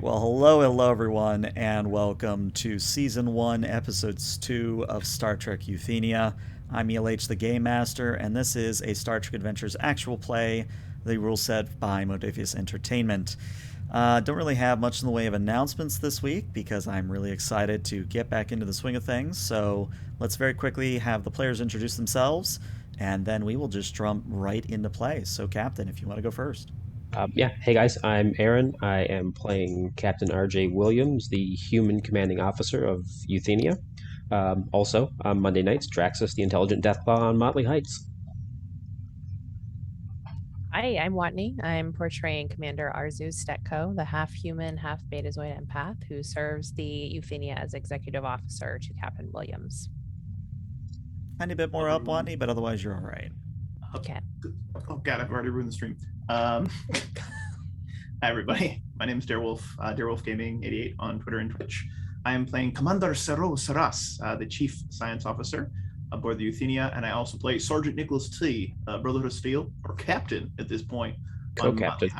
Well, hello everyone, and welcome to Season 1, Episodes 2 of Star Trek Euthenia. I'm ELH the Game Master, and this is a Star Trek Adventures actual play, the rule set by Modifius Entertainment. Don't really have much in the way of announcements this week because I'm really excited to get back into the swing of things, so let's very quickly have the players introduce themselves, and then we will just jump right into play. So, Captain, if you want to go first. Hey guys, I'm Aaron. I am playing Captain R.J. Williams, the human commanding officer of Euthenia. Also, on Monday nights, Draxus, the intelligent Deathclaw on Motley Heights. Hi, I'm Watney. I'm portraying Commander Arzu Stetko, the half-human, half-Betazoid empath who serves the Euthenia as executive officer to Captain Williams. Tiny bit more up, Watney, but otherwise you're all right. Okay. Oh God, I've already ruined the stream. Hi everybody, my name is Darewolf, Darewolf Gaming 88 on Twitter and Twitch. I am playing Commander Sero Saras, the Chief Science Officer aboard the Euthenia, and I also play Sergeant Nicholas T, Brotherhood of Steel, or Captain at this point. Co-captain.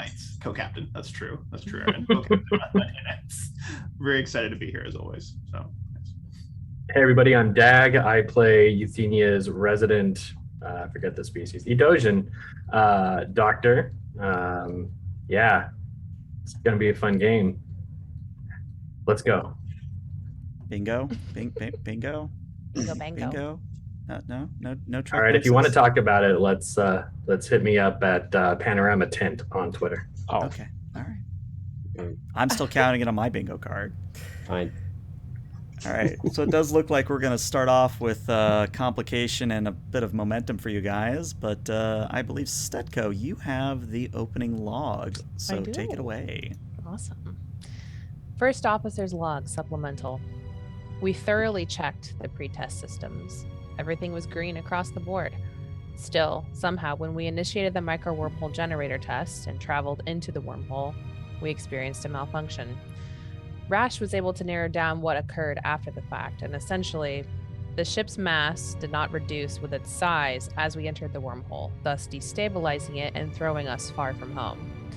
Co-captain, that's true, Aaron. Co-captain on Monday nights. Very excited to be here as always. So, Hey everybody, I'm Dag. I play Euthenia's resident, I forget the species, Edosian doctor. Yeah, it's gonna be a fun game. Let's go. Bingo, bingo, Bingo, bango. bingo. No. All right, if you want to talk about it, let's hit me up at Panorama Tent on Twitter. Oh, Okay, all right. I'm still counting it on my bingo card. fine. All right, so it does look like we're going to start off with complication and a bit of momentum for you guys, but I believe, Stetko, you have the opening log, so I do. take it away. Awesome. First officer's log, supplemental. We thoroughly checked the pre-test systems. Everything was green across the board. Still, somehow, when we initiated the micro-wormhole generator test and traveled into the wormhole, we experienced a malfunction. Rash was able to narrow down what occurred after the fact, and essentially, the ship's mass did not reduce with its size as we entered the wormhole, thus destabilizing it and throwing us far from home.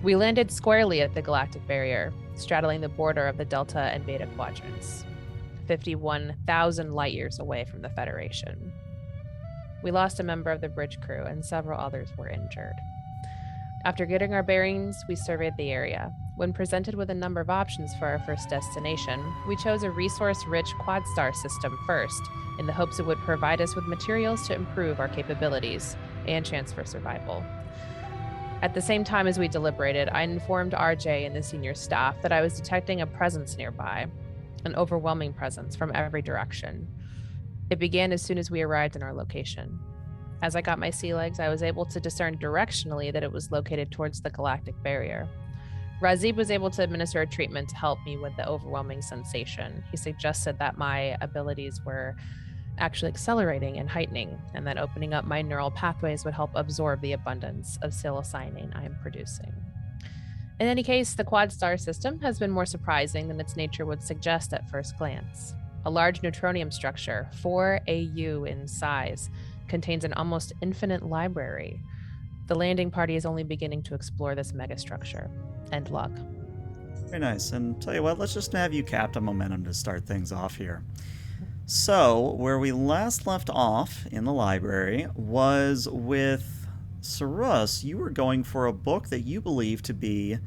We landed squarely at the galactic barrier, straddling the border of the Delta and Beta quadrants, 51,000 light years away from the Federation. We lost a member of the bridge crew, and several others were injured. After getting our bearings, we surveyed the area. When presented with a number of options for our first destination, we chose a resource-rich quad-star system first, in the hopes it would provide us with materials to improve our capabilities and chance for survival. At the same time as we deliberated, I informed RJ and the senior staff that I was detecting a presence nearby, an overwhelming presence from every direction. It began as soon as we arrived in our location. As I got my sea legs, I was able to discern directionally that it was located towards the galactic barrier. Razib was able to administer a treatment to help me with the overwhelming sensation. He suggested that my abilities were actually accelerating and heightening, and that opening up my neural pathways would help absorb the abundance of psilocybin I am producing. In any case, the quad star system has been more surprising than its nature would suggest at first glance. A large neutronium structure, 4 AU in size, contains an almost infinite library. The landing party is only beginning to explore this megastructure. End log. Very nice, and tell you what, let's just have you captain momentum to start things off here. So, where we last left off in the library was with Sarus. You were going for a book that you believe to be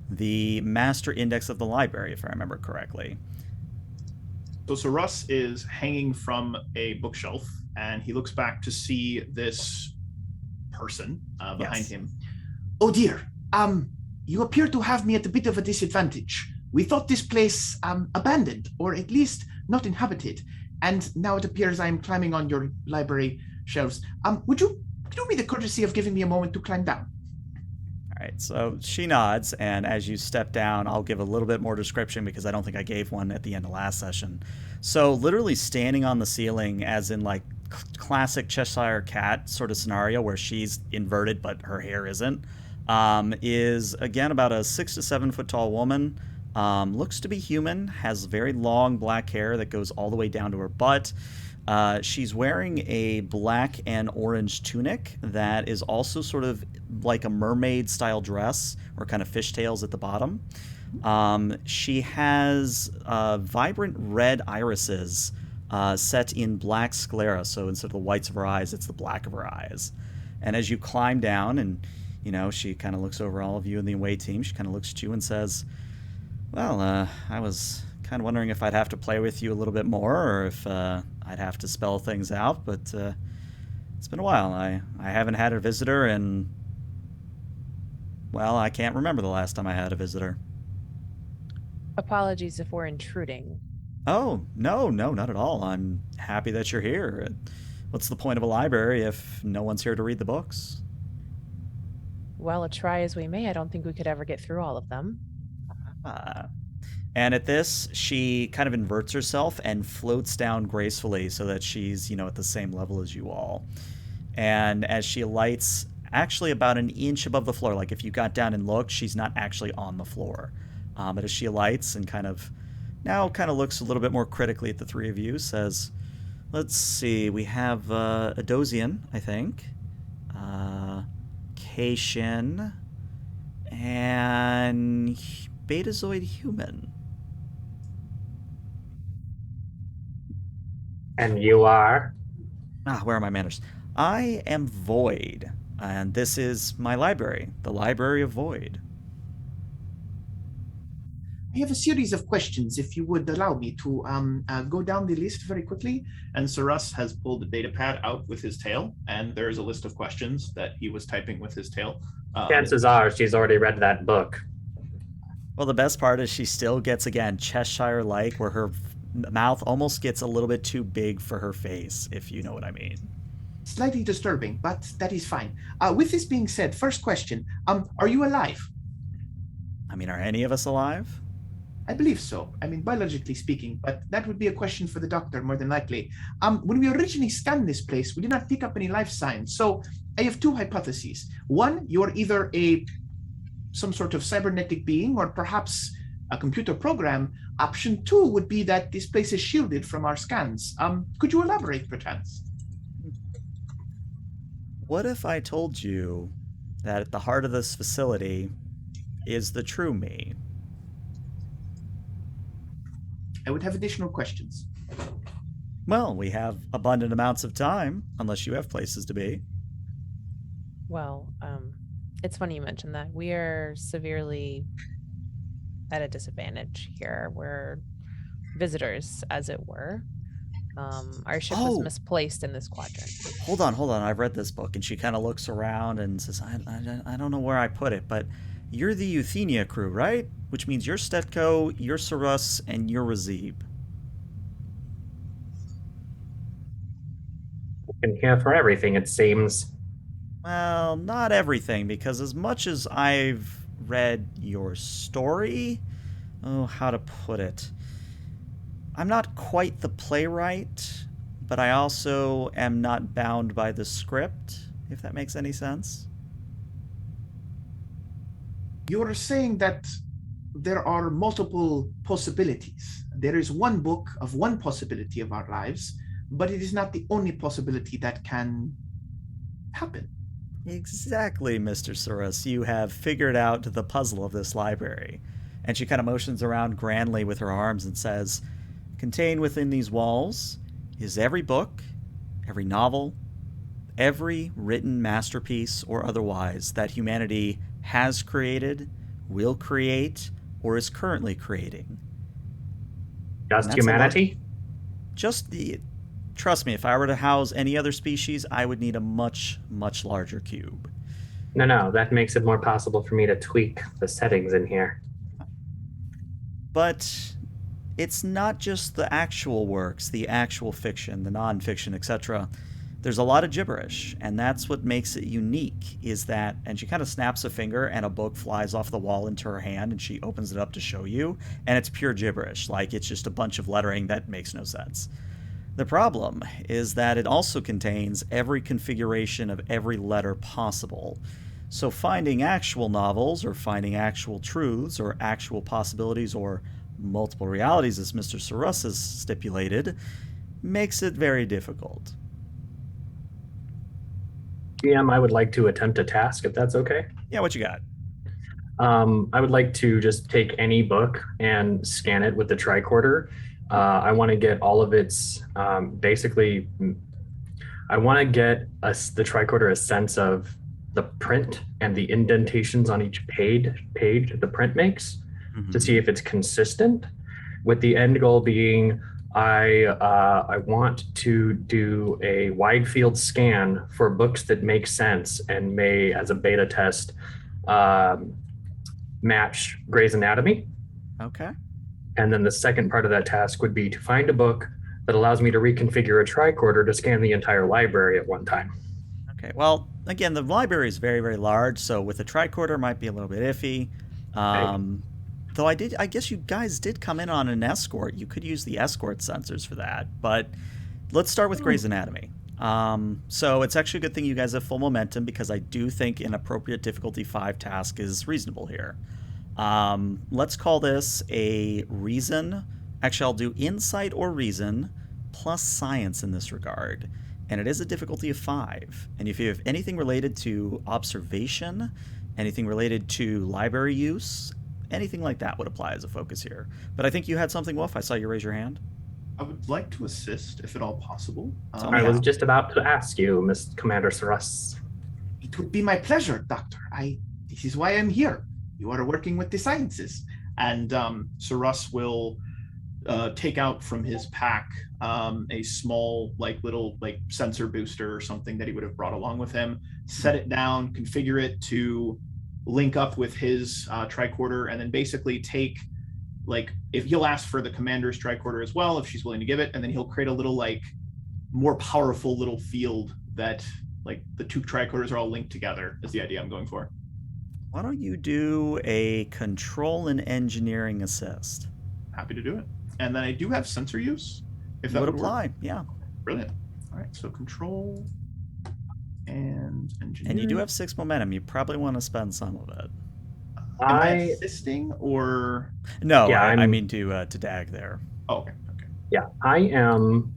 the master index of the library, if I remember correctly. So Russ is hanging from a bookshelf, and he looks back to see this person behind him. Oh dear, you appear to have me at a bit of a disadvantage. We thought this place abandoned, or at least not inhabited, and now it appears I am climbing on your library shelves. Would you do me the courtesy of giving me a moment to climb down? All right, so she nods, and as you step down, I'll give a little bit more description because I don't think I gave one at the end of last session. So literally standing on the ceiling, as in like classic Cheshire Cat sort of scenario where she's inverted but her hair isn't, is again about a 6 to 7 foot tall woman. Looks to be human, has very long black hair that goes all the way down to her butt. She's wearing a black and orange tunic that is also sort of like a mermaid style dress, or kind of fishtails at the bottom. She has vibrant red irises set in black sclera, so instead of the whites of her eyes, it's the black of her eyes. And as you climb down, and she kind of looks over all of you in the away team, she kind of looks at you and says, "Well, I was kind of wondering if I'd have to play with you a little bit more, or if I'd have to spell things out, but it's been a while. I haven't had a visitor, and well, I can't remember the last time I had a visitor." Apologies if we're intruding. Oh, no, not at all. I'm happy that you're here. What's the point of a library if no one's here to read the books? Well, try as we may, I don't think we could ever get through all of them. And at this, she kind of inverts herself and floats down gracefully so that she's, at the same level as you all. And as she alights, actually about an inch above the floor, like if you got down and looked, she's not actually on the floor. But as she alights and kind of looks a little bit more critically at the three of you, says, "Let's see, we have Adosian, I think, Cation, and Betazoid Human." And you are? Where are my manners? I am Void, and this is my library, the Library of Void. I have a series of questions, if you would allow me to go down the list very quickly. And Saras has pulled the data pad out with his tail, and there's a list of questions that he was typing with his tail. Chances are she's already read that book. Well, the best part is she still gets, again, Cheshire-like, where her mouth almost gets a little bit too big for her face, if you know what I mean. Slightly disturbing, but that is fine. With this being said, first question, are you alive? I mean, are any of us alive? I believe so. I mean, biologically speaking, but that would be a question for the doctor, more than likely. When we originally scanned this place, we did not pick up any life signs. So I have two hypotheses. One, you are either some sort of cybernetic being or perhaps a computer program. Option two would be that this place is shielded from our scans. Could you elaborate, perchance? What if I told you that at the heart of this facility is the true me? I would have additional questions. Well, we have abundant amounts of time, unless you have places to be. Well, it's funny you mentioned that. We are severely at a disadvantage here. We're visitors, as it were. Our ship was misplaced in this quadrant. Hold on. I've read this book. And she kind of looks around and says, I don't know where I put it, but you're the Euthenia crew, right? Which means you're Stetko, you're Sarus, and you're Razib. In here for everything, it seems. Well, not everything, because as much as I've read your story, how to put it? I'm not quite the playwright, but I also am not bound by the script, if that makes any sense. You're saying that there are multiple possibilities. There is one book of one possibility of our lives, but it is not the only possibility that can happen. Exactly, Mr. Surus. You have figured out the puzzle of this library. And she kind of motions around grandly with her arms and says, "Contained within these walls is every book, every novel, every written masterpiece or otherwise that humanity has created, will create, or is currently creating." Just humanity? Trust me, if I were to house any other species, I would need a much, much larger cube. No, that makes it more possible for me to tweak the settings in here. But it's not just the actual works, the actual fiction, the non-fiction, etc. There's a lot of gibberish, and that's what makes it unique, is that, and she kind of snaps a finger and a book flies off the wall into her hand and she opens it up to show you, and it's pure gibberish, like it's just a bunch of lettering that makes no sense. The problem is that it also contains every configuration of every letter possible. So finding actual novels, or finding actual truths, or actual possibilities, or multiple realities, as Mr. Sarus has stipulated, makes it very difficult. GM, I would like to attempt a task, if that's okay. Yeah, what you got? I would like to just take any book and scan it with the tricorder. I want to get all of its basically. I want to get the tricorder a sense of the print and the indentations on each page the print makes to see if it's consistent. With the end goal being, I want to do a wide field scan for books that make sense and may, as a beta test, match Grey's Anatomy. Okay. And then the second part of that task would be to find a book that allows me to reconfigure a tricorder to scan the entire library at one time. Okay. Well, again, the library is very, very large, so with a tricorder it might be a little bit iffy. Though I guess you guys did come in on an escort. You could use the escort sensors for that. But let's start with Grey's Anatomy. So it's actually a good thing you guys have full momentum, because I do think an appropriate difficulty 5 task is reasonable here. Let's call this a reason. Actually, I'll do insight or reason plus science in this regard. And it is a difficulty of 5. And if you have anything related to observation, anything related to library use, anything like that would apply as a focus here. But I think you had something, Wolf. I saw you raise your hand. I would like to assist, if at all possible. I was just about to ask you, Mr. Commander Saras. It would be my pleasure, Doctor. This is why I'm here. You are working with the sciences. And Saras will take out from his pack a small, little sensor booster or something that he would have brought along with him, set it down, configure it to link up with his tricorder, and then basically take, if he'll ask for the commander's tricorder as well, if she's willing to give it, and then he'll create a little, more powerful little field that, the 2 tricorders are all linked together, is the idea I'm going for. Why don't you do a control and engineering assist? Happy to do it. And then I do have sensor use, if that would would apply. work. Yeah. Brilliant. All right, so control and engineering. And you do have 6 momentum. You probably want to spend some of it. Am I assisting or? No, Yeah, I mean to DAG there. Oh, okay. Yeah, I am,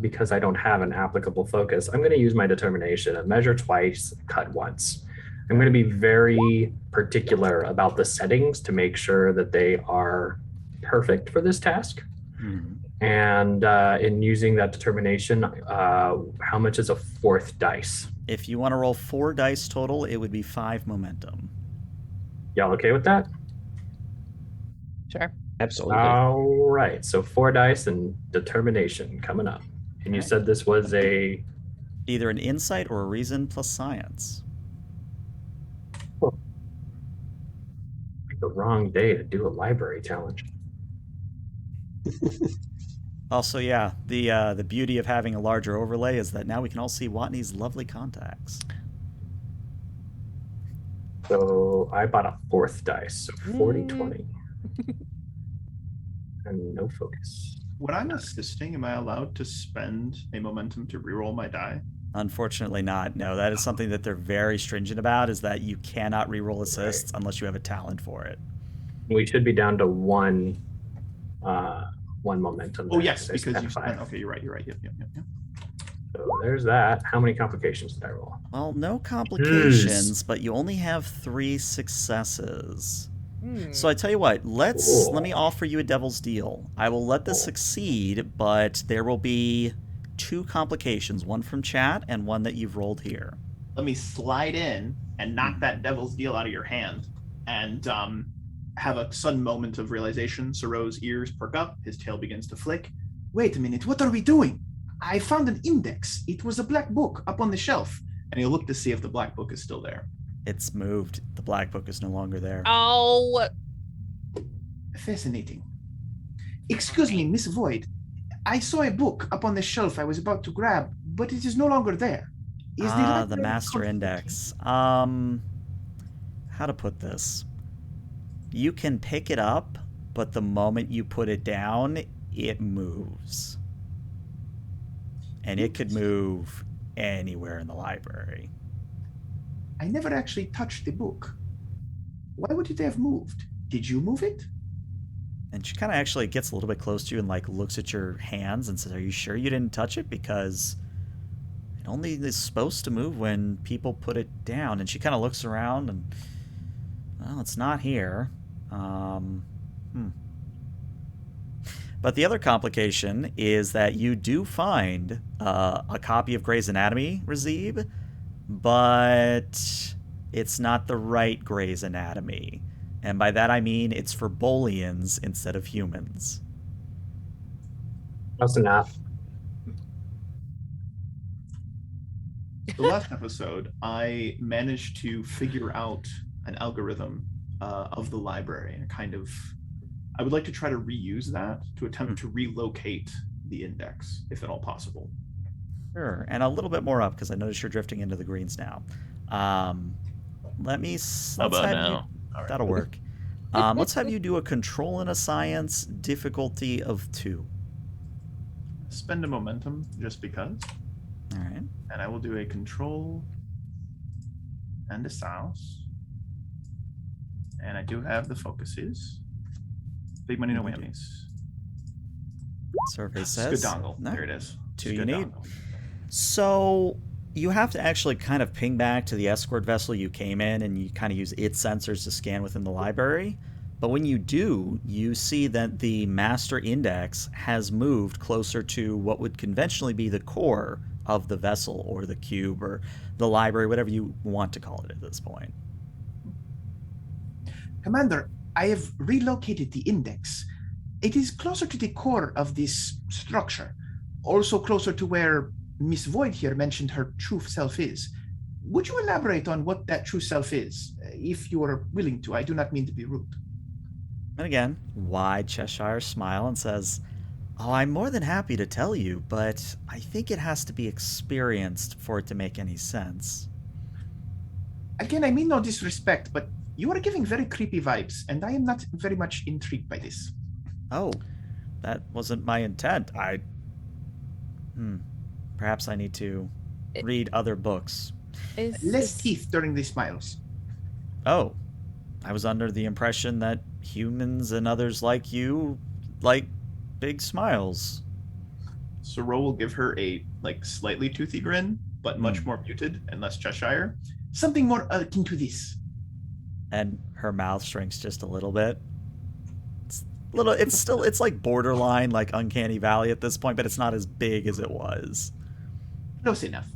because I don't have an applicable focus, I'm going to use my determination. A measure twice, cut once. I'm going to be very particular about the settings to make sure that they are perfect for this task. And in using that determination, how much is a 4th dice? If you want to roll 4 dice total, it would be 5 momentum. Y'all okay with that? Sure. Absolutely. All right, so 4 dice and determination coming up. And you said this was a... Either an insight or a reason plus science. The wrong day to do a library challenge. Also, yeah, the beauty of having a larger overlay is that now we can all see Watney's lovely contacts. So I bought a 4th dice, so 40, 20. And no focus. When I'm assisting, am I allowed to spend a momentum to reroll my die? Unfortunately not. No, that is something that they're very stringent about, is that you cannot reroll assists unless you have a talent for it. We should be down to one momentum. Oh, there. yes, There's because you F5. spent. Okay, you're right. Yep. So there's that. How many complications did I roll? Well, no complications, but you only have 3 successes. So I tell you what, let me offer you a devil's deal. I will let this succeed, but there will be 2 complications, one from chat and one that you've rolled here. Let me slide in and knock that devil's deal out of your hand, and have a sudden moment of realization. Soros' ears perk up, his tail begins to flick. Wait a minute, what are we doing? I found an index. It was a black book up on the shelf. And he'll look to see if the black book is still there. It's moved. The black book is no longer there. Oh. Fascinating. Excuse me, Miss Void. I saw a book up on the shelf I was about to grab, but it is no longer there. Is the master index. How to put this? You can pick it up, but the moment you put it down, it moves. And it could move anywhere in the library. I never actually touched the book. Why would it have moved? Did you move it? And she kind of actually gets a little bit close to you and looks at your hands and says, "Are you sure you didn't touch it? Because it only is supposed to move when people put it down." And she kind of looks around and, Well, it's not here. But the other complication is that you do find a copy of Grey's Anatomy, Razib, but it's not the right Grey's Anatomy. And by that I mean it's for Bolians instead of humans. Close enough. The last episode, I managed to figure out an algorithm of the library, and I would like to try to reuse that to attempt to relocate the index, if at all possible. Sure, and a little bit more up, because I notice you're drifting into the greens now. Let's How about have now? you. All right. That'll work. Let's have you do a control in a science difficulty of 2. Spend a momentum just because. All right. And I will do a control and a science. And I do have the focuses. Big money, no whammies. Survey says. Skadongle. No. There it is. 2 you need. Skadongle. So you have to actually kind of ping back to the escort vessel you came in, and you kind of use its sensors to scan within the library. But when you do, you see that the master index has moved closer to what would conventionally be the core of the vessel or the cube or the library, whatever you want to call it at this point. Commander, I have relocated the index. It is closer to the core of this structure, also closer to where Miss Void here mentioned her true self is. Would you elaborate on what that true self is, if you are willing to? I do not mean to be rude. And again, wide Cheshire smile and says, "Oh, I'm more than happy to tell you, but I think it has to be experienced for it to make any sense." Again, I mean no disrespect, but you are giving very creepy vibes, and I am not very much intrigued by this. Oh, that wasn't my intent. Perhaps I need to read other books. Less teeth during the smiles. Oh, I was under the impression that humans and others like you like big smiles. So Ro will give her a slightly toothy grin, but much more muted and less Cheshire. Something more akin to this. And her mouth shrinks just a little bit. It's like borderline, like Uncanny Valley at this point, but it's not as big as it was. Close enough.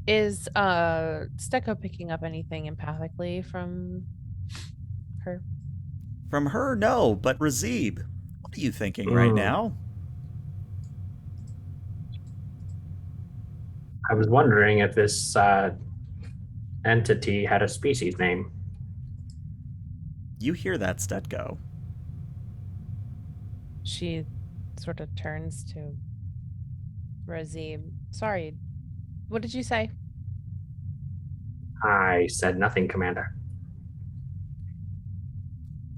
Is Stecco picking up anything empathically from her? From her, no, but Razib, what are you thinking right now? I was wondering if this entity had a species name. You hear that, Stetko. She sort of turns to Razib. Sorry, what did you say? I said nothing, Commander.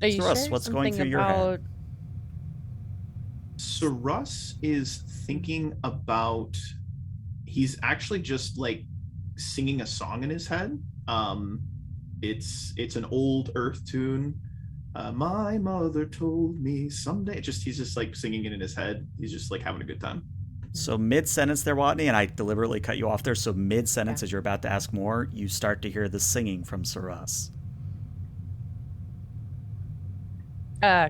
Are you Russ, sure? what's going Something through your head? about- So Russ is thinking about, he's actually just singing a song in his head. It's an old Earth tune. My mother told me someday. He's just singing it in his head. He's just having a good time. So mid-sentence there, Watney, and I deliberately cut you off there, so mid-sentence, Yeah. as you're about to ask more, you start to hear the singing from Saras.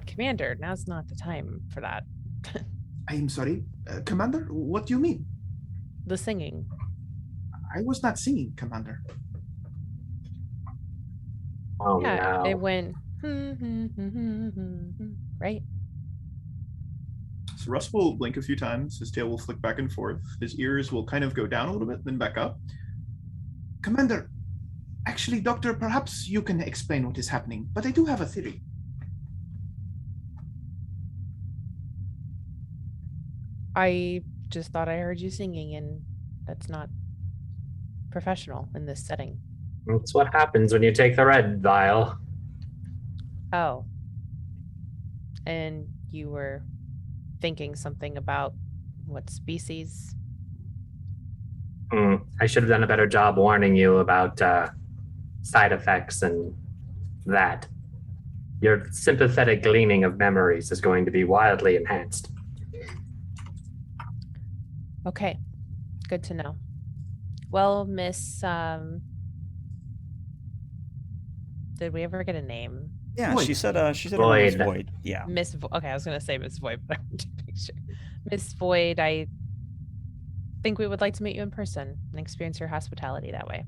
Commander, now's not the time for that. I am sorry. Commander, what do you mean? The singing. I was not singing, Commander. Oh, Yeah, no. it went right. So Russ will blink a few times. His tail will flick back and forth. His ears will kind of go down a little bit, then back up. Commander, actually, Doctor, perhaps you can explain what is happening, but I do have a theory. I just thought I heard you singing, and that's not professional in this setting. That's what happens when you take the red vial. Oh. And you were thinking something about what species? I should have done a better job warning you about side effects and that. Your sympathetic gleaning of memories is going to be wildly enhanced. Okay. Good to know. Well, Miss Did we ever get a name? Yeah, Void. she said her name was Void. Void. Yeah. Okay, I was gonna say Miss Void, but I wanted to make sure. Miss Void, I think we would like to meet you in person and experience your hospitality that way.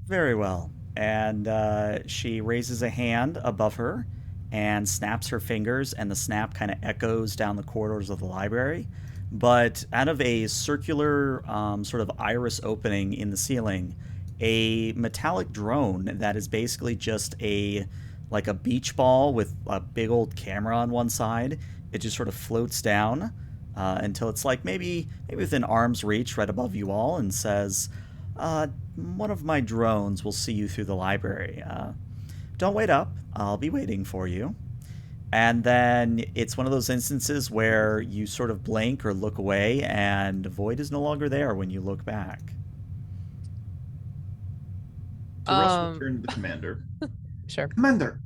Very well. And she raises a hand above her and snaps her fingers, and the snap kind of echoes down the corridors of the library. But out of a circular sort of iris opening in the ceiling, a metallic drone that is basically just like a beach ball with a big old camera on one side. It just sort of floats down until it's like maybe within arm's reach right above you all, and says, one of my drones will see you through the library. Don't wait up. I'll be waiting for you. And then it's one of those instances where you sort of blink or look away, and Void is no longer there when you look back. So Russ will turn to the commander. Sure. Commander,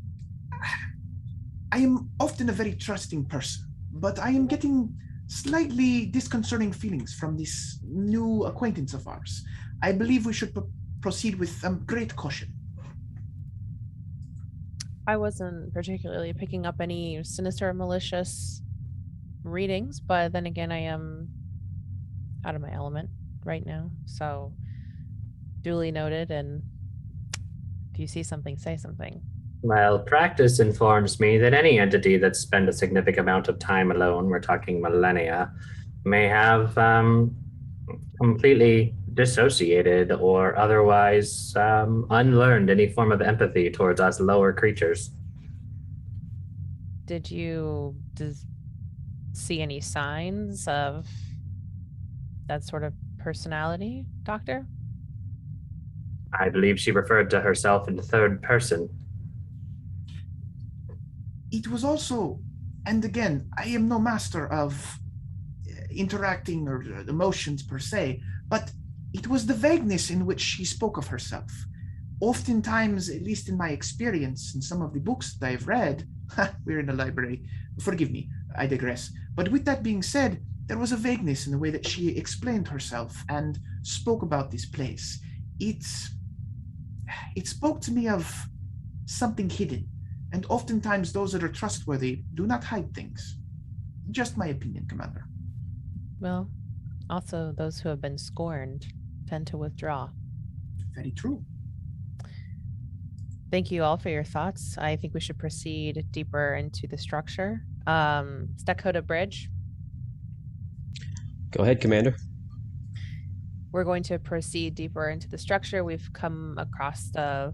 I am often a very trusting person, but I am getting slightly disconcerting feelings from this new acquaintance of ours. I believe we should proceed with great caution. I wasn't particularly picking up any sinister or malicious readings, but then again, I am out of my element right now. So duly noted, and if you see something, say something. Well, practice informs me that any entity that's spent a significant amount of time alone, we're talking millennia, may have completely dissociated or otherwise unlearned any form of empathy towards us lower creatures. Did you see any signs of that sort of personality, Doctor? I believe she referred to herself in the third person. It was also, and again, I am no master of interacting or emotions per se, but it was the vagueness in which she spoke of herself. Oftentimes, at least in my experience in some of the books that I've read, we're in a library, forgive me, I digress. But with that being said, there was a vagueness in the way that she explained herself and spoke about this place. It spoke to me of something hidden, and oftentimes those that are trustworthy do not hide things. Just my opinion, Commander. Well, also those who have been scorned tend to withdraw. Very true. Thank you all for your thoughts. I think we should proceed deeper into the structure. Stakota Bridge. Go ahead, Commander. We're going to proceed deeper into the structure. We've come across the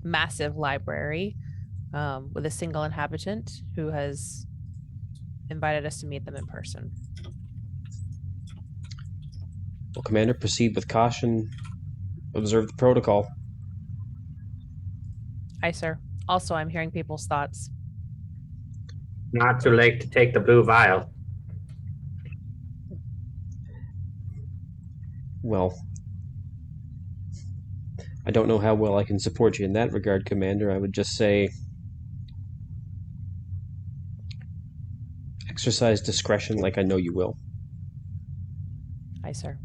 massive library with a single inhabitant who has invited us to meet them in person. Well, Commander, proceed with caution. Observe the protocol. Aye, sir. Also, I'm hearing people's thoughts. Not too late to take the blue vial. Well, I don't know how well I can support you in that regard, Commander. I would just say exercise discretion like I know you will. Aye, sir.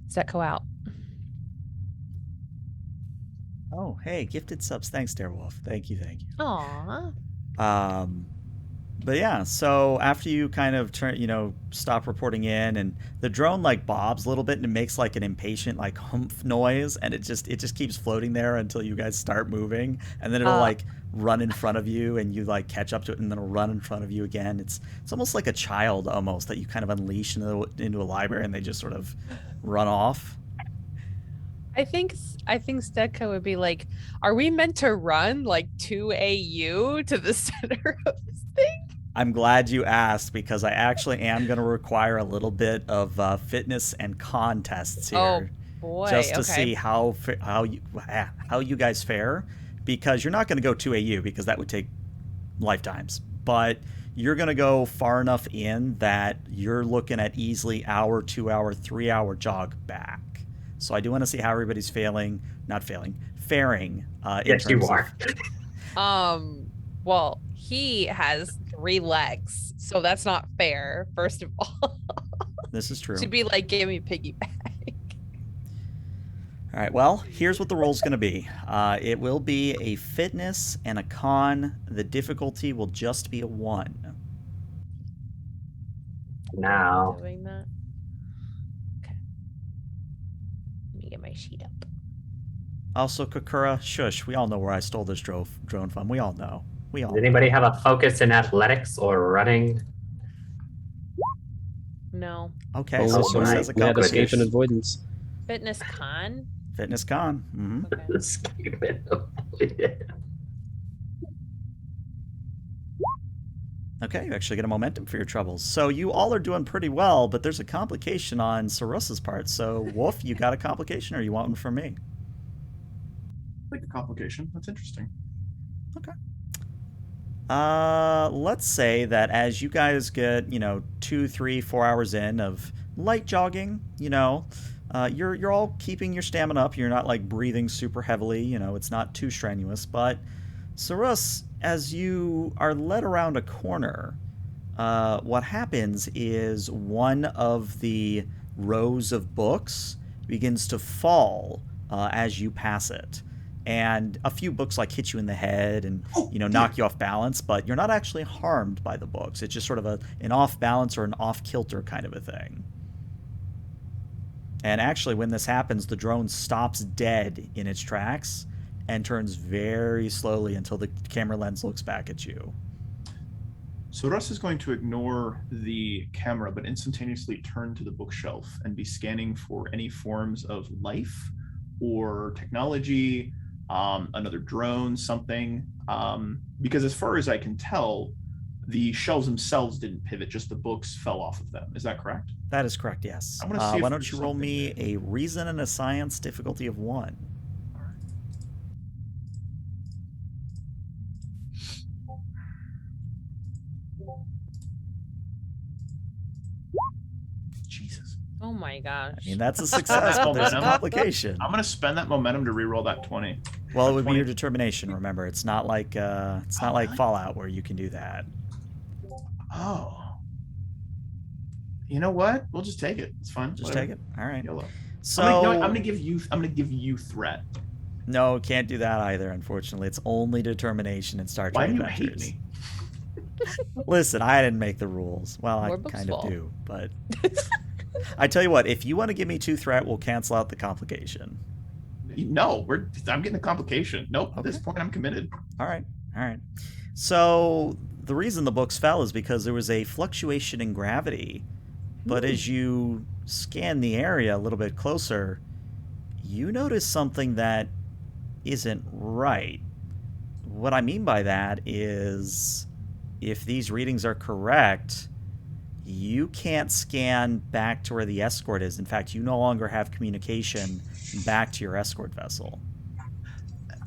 Setco out. Oh, hey, gifted subs. Thanks, Darewolf. Thank you. Aww. But yeah, so after you kind of stop reporting in, and the drone like bobs a little bit and it makes like an impatient like humph noise, and it just keeps floating there until you guys start moving, and then it'll like run in front of you and you like catch up to it, and then it'll run in front of you again. It's almost like a child almost that you kind of unleash into a library and they just sort of run off. I think Stekka would be like, are we meant to run like 2AU to the center of this thing? I'm glad you asked, because I actually am going to require a little bit of fitness and con tests here. Oh boy! Just to okay. see how you guys fare, because you're not going to go 2AU because that would take lifetimes, but you're going to go far enough in that you're looking at easily hour, 2 hour, 3 hour jog back. So I do want to see how everybody's faring. Yes, you are. Well, he has 3 legs, so that's not fair. First of all, This is true. to be like, give me piggyback. All right, well, here's what the roll's going to be. It will be a fitness and a con. The difficulty will just be a 1. Now, Doing that. Okay. Let me get my sheet up. Also, Kakura, shush, we all know where I stole this drone from. We all know. We all does anybody have a focus in athletics or running? No. Okay, Only so so someone my- says a Mad competition. escape and avoidance. Fitness con. Fitness con. Mm-hmm. Okay. Escape and avoidance. Okay, you actually get a momentum for your troubles. So you all are doing pretty well, but there's a complication on Sarus's part. So, Wolf, you got a complication, or you want one from me? Like a complication. That's interesting. Let's say that as you guys get, 2, 3, 4 hours in of light jogging, you're all keeping your stamina up. You're not like breathing super heavily. It's not too strenuous. But Sarus, as you are led around a corner, what happens is one of the rows of books begins to fall as you pass it. And a few books like hit you in the head and knock you off balance, but you're not actually harmed by the books. It's just sort of an off balance or an off kilter kind of a thing. And actually, when this happens, the drone stops dead in its tracks and turns very slowly until the camera lens looks back at you. So Russ is going to ignore the camera, but instantaneously turn to the bookshelf and be scanning for any forms of life or technology, another drone, something. Because as far as I can tell, the shelves themselves didn't pivot, just the books fell off of them. Is that correct? That is correct, yes. I wanna see if why there's don't you roll something me there. a reason and a science difficulty of 1? Jesus. Oh my gosh. I mean, that's a success, but there's a complication. I'm going to spend that momentum to reroll that 20. Well, it would be 20. your determination. Remember, it's not like Fallout where you can do that. Oh. You know what? We'll just take it. It's fine. Just Whatever. take it. All right. YOLO. So I'm gonna give you threat. no, can't do that either. Unfortunately, it's only determination in Star Why Trek do you hate Adventures. me? Listen, I didn't make the rules. Well, I More books kind of fall. do, but I tell you what, if you want to give me 2 threat, we'll cancel out the complication. No, I'm getting a complication. Nope. At this Okay. point, I'm committed. All right. So the reason the books fell is because there was a fluctuation in gravity. But as you scan the area a little bit closer, you notice something that isn't right. What I mean by that is, if these readings are correct, you can't scan back to where the escort is. In fact, you no longer have communication back to your escort vessel.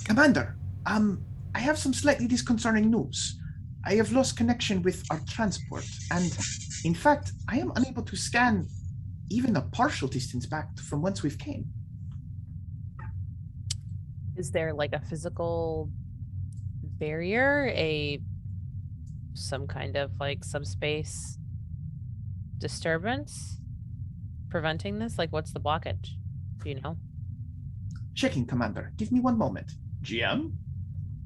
Commander, I have some slightly disconcerting news. I have lost connection with our transport, and in fact, I am unable to scan even a partial distance back from whence we've came. Is there like a physical barrier, some kind of like subspace disturbance preventing this? Like, what's the blockage? Do you know? Checking, Commander. Give me one moment. GM?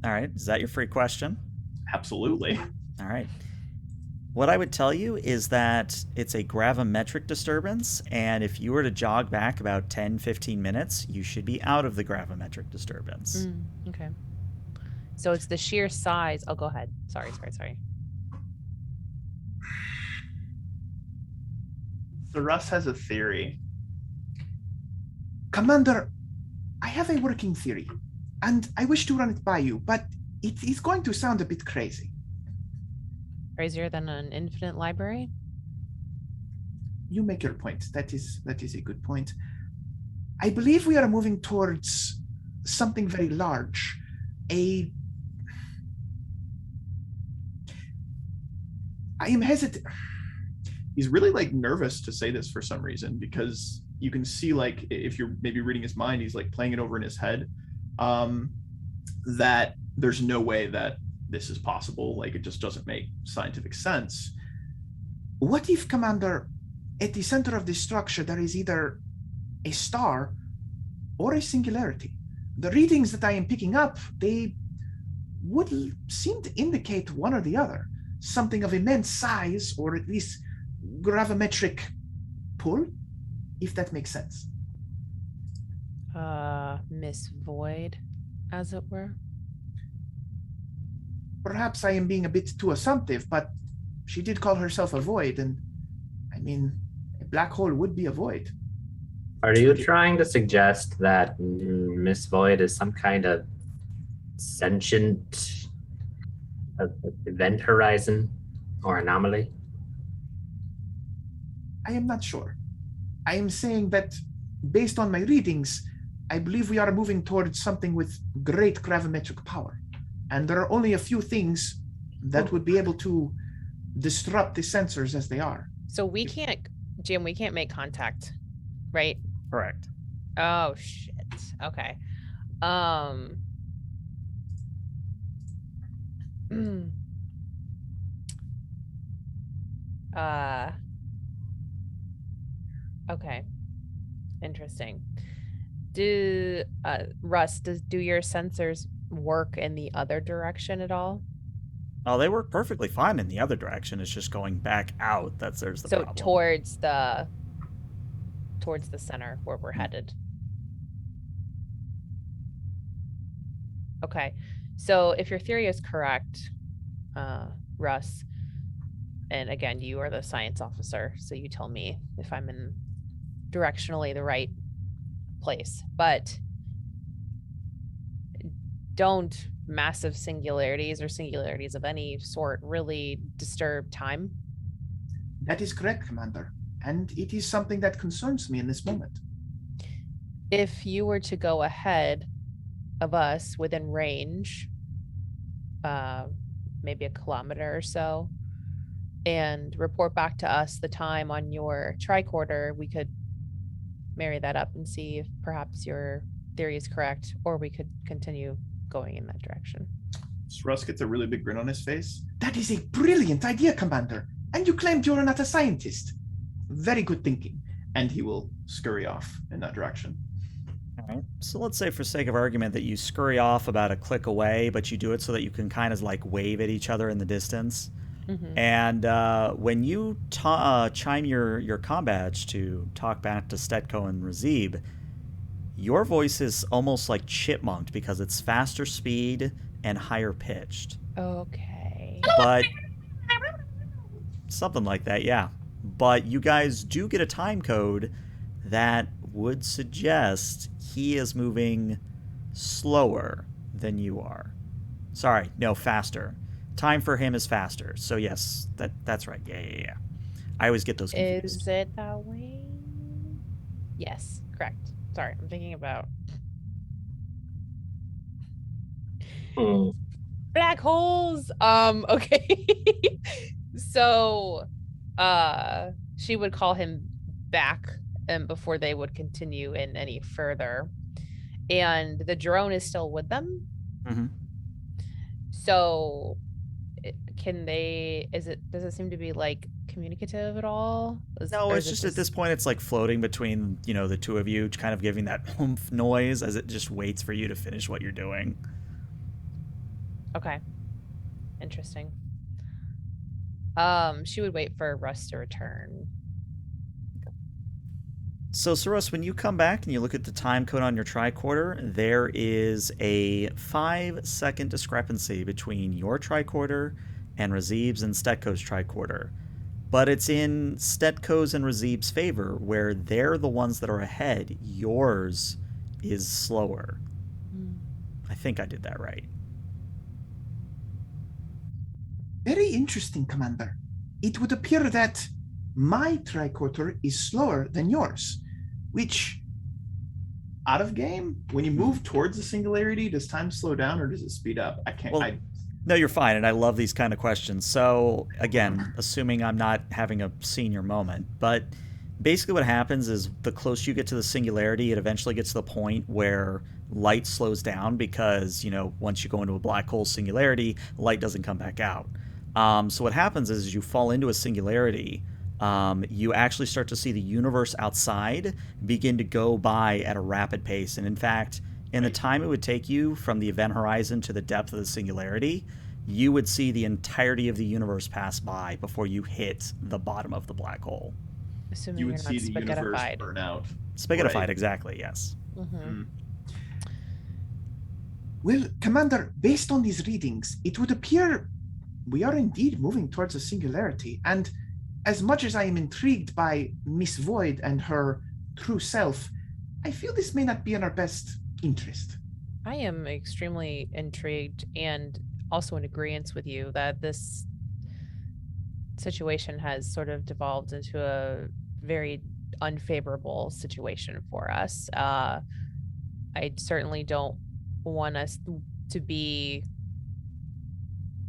All right, is that your free question? Absolutely. All right. What I would tell you is that it's a gravimetric disturbance, and if you were to jog back about 10, 15 minutes, you should be out of the gravimetric disturbance. Okay. So it's the sheer size. Oh, go ahead. Sorry. So Russ has a theory. Commander, I have a working theory, and I wish to run it by you, but it is going to sound a bit crazy. Crazier than an infinite library? You make your point. That is a good point. I believe we are moving towards something very large. I am hesitant. He's really like nervous to say this for some reason, because you can see, like, if you're maybe reading his mind, he's like playing it over in his head, that there's no way that this is possible. Like, it just doesn't make scientific sense. What if, Commander, at the center of this structure there is either a star or a singularity. The readings that I am picking up, they would seem to indicate one or the other. Something of immense size, or at least gravimetric pull, if that makes sense. Miss Void, as it were. Perhaps I am being a bit too assumptive, but she did call herself a void, and I mean, a black hole would be a void. Are you trying to suggest that Miss Void is some kind of sentient event horizon or anomaly? I am not sure. I am saying that, based on my readings, I believe we are moving towards something with great gravimetric power. And there are only a few things that would be able to disrupt the sensors as they are. So we can't, Jim, we can't make contact, right? Correct. Oh, shit. Okay. Okay. Interesting. Russ, do your sensors work in the other direction at all? Oh, they work perfectly fine in the other direction. It's just going back out. There's the problem. Towards the center where we're headed. Okay. So if your theory is correct, Russ, and again, you are the science officer, so you tell me if I'm in directionally the right place, but don't massive singularities or singularities of any sort really disturb time? That is correct, Commander. And it is something that concerns me in this moment. If you were to go ahead of us within range, maybe a kilometer or so, and report back to us the time on your tricorder, we could marry that up and see if perhaps your theory is correct, or we could continue going in that direction. So Russ gets a really big grin on his face. That is a brilliant idea, Commander. And you claimed you are not a scientist. Very good thinking. And he will scurry off in that direction. All right. So let's say, for sake of argument, that you scurry off about a click away, but you do it so that you can kind of like wave at each other in the distance. Mm-hmm. And when you chime your comm badge to talk back to Stetko and Razib, your voice is almost like chipmunked because it's faster speed and higher pitched. Okay. But something like that, yeah. But you guys do get a time code that would suggest he is moving slower than you are. Sorry, no, faster. Time for him is faster. So yes, that's right. Yeah. I always get those confused. Is it that way? Yes, correct. Sorry, I'm thinking about black holes. Okay. So she would call him back before they would continue in any further. And the drone is still with them. Mm-hmm. So does it seem to be like communicative at all? No, it's just at this point it's like floating between, the two of you, kind of giving that oomph noise as it just waits for you to finish what you're doing. Okay. Interesting. She would wait for Russ to return. So, Saros, when you come back and you look at the time code on your tricorder, there is a 5-second discrepancy between your tricorder and Razib's and Stetko's tricorder. But it's in Stetko's and Razib's favor, where they're the ones that are ahead. Yours is slower. I think I did that right. Very interesting, Commander. It would appear that my tricorder is slower than yours, which, out of game, when you move towards the singularity, does time slow down or does it speed up? No, you're fine, and I love these kind of questions. So, again, assuming I'm not having a senior moment, but basically what happens is the closer you get to the singularity, it eventually gets to the point where light slows down because, once you go into a black hole singularity, light doesn't come back out. So what happens is you fall into a singularity, you actually start to see the universe outside begin to go by at a rapid pace. And in fact, in the time it would take you from the event horizon to the depth of the singularity, you would see the entirety of the universe pass by before you hit the bottom of the black hole. Assuming You you're would not see the universe spaghettified. burn out. Spaghettified, Right. exactly, yes. Mm-hmm. Well, Commander, based on these readings, it would appear we are indeed moving towards a singularity. And as much as I am intrigued by Miss Void and her true self, I feel this may not be in our best interest. I am extremely intrigued and also in agreement with you that this situation has sort of devolved into a very unfavorable situation for us. I certainly don't want us to be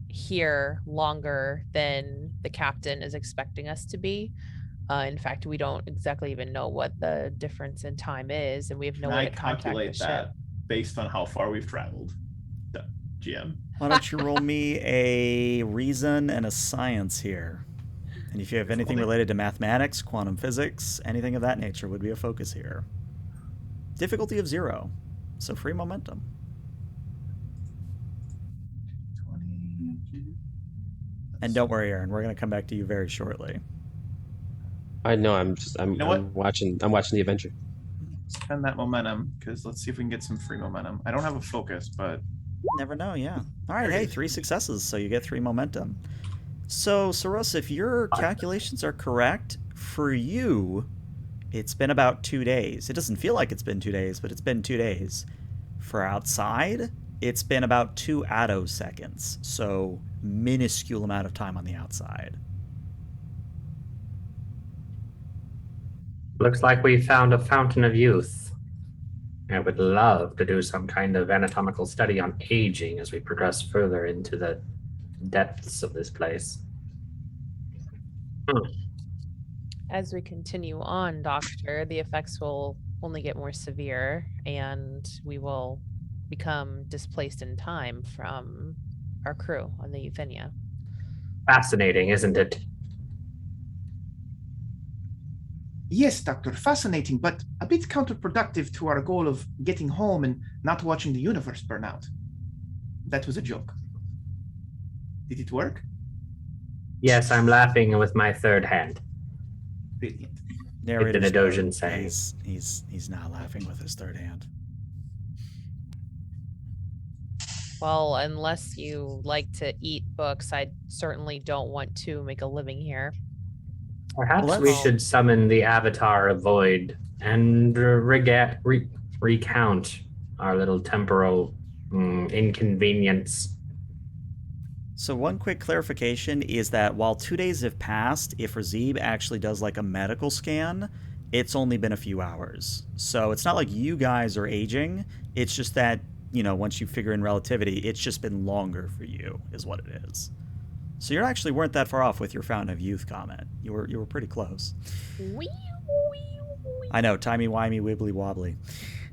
here longer than the captain is expecting us to be. In fact, we don't exactly even know what the difference in time is, and we have no Can way I to contact the calculate ship. that based on how far we've traveled? GM. Why don't you roll me a reason and a science here? And if you have anything related to mathematics, quantum physics, anything of that nature would be a focus here. Difficulty of 0, so free momentum. 20. And don't worry, Aaron, we're going to come back to you very shortly. I know. I'm know what? watching the adventure. Spend that momentum, because let's see if we can get some free momentum. I don't have a focus, but Never know, yeah. All right, There it hey, is. 3 successes, so you get 3 momentum. So, Saros, if your calculations are correct, for you, it's been about 2 days. It doesn't feel like it's been 2 days, but it's been 2 days. For outside, it's been about 2 attoseconds, so minuscule amount of time on the outside. Looks like we found a fountain of youth. I would love to do some kind of anatomical study on aging as we progress further into the depths of this place. As we continue on, Doctor, the effects will only get more severe, and we will become displaced in time from our crew on the Euthenia. Fascinating, isn't it? Yes, Doctor, fascinating, but a bit counterproductive to our goal of getting home and not watching the universe burn out. That was a joke. Did it work? Yes, I'm laughing with my third hand. Brilliant. Narrator's Nedosian note, saying. He's not laughing with his third hand. Well, unless you like to eat books, I certainly don't want to make a living here. Perhaps Well, we that's- should summon the Avatar of Void and recount our little temporal inconvenience. So one quick clarification is that while 2 days have passed, if Razib actually does like a medical scan, it's only been a few hours. So it's not like you guys are aging. It's just that, you know, once you figure in relativity, it's just been longer for you, is what it is. So you actually weren't that far off with your Fountain of Youth comment. You were pretty close. I know, timey-wimey, wibbly-wobbly.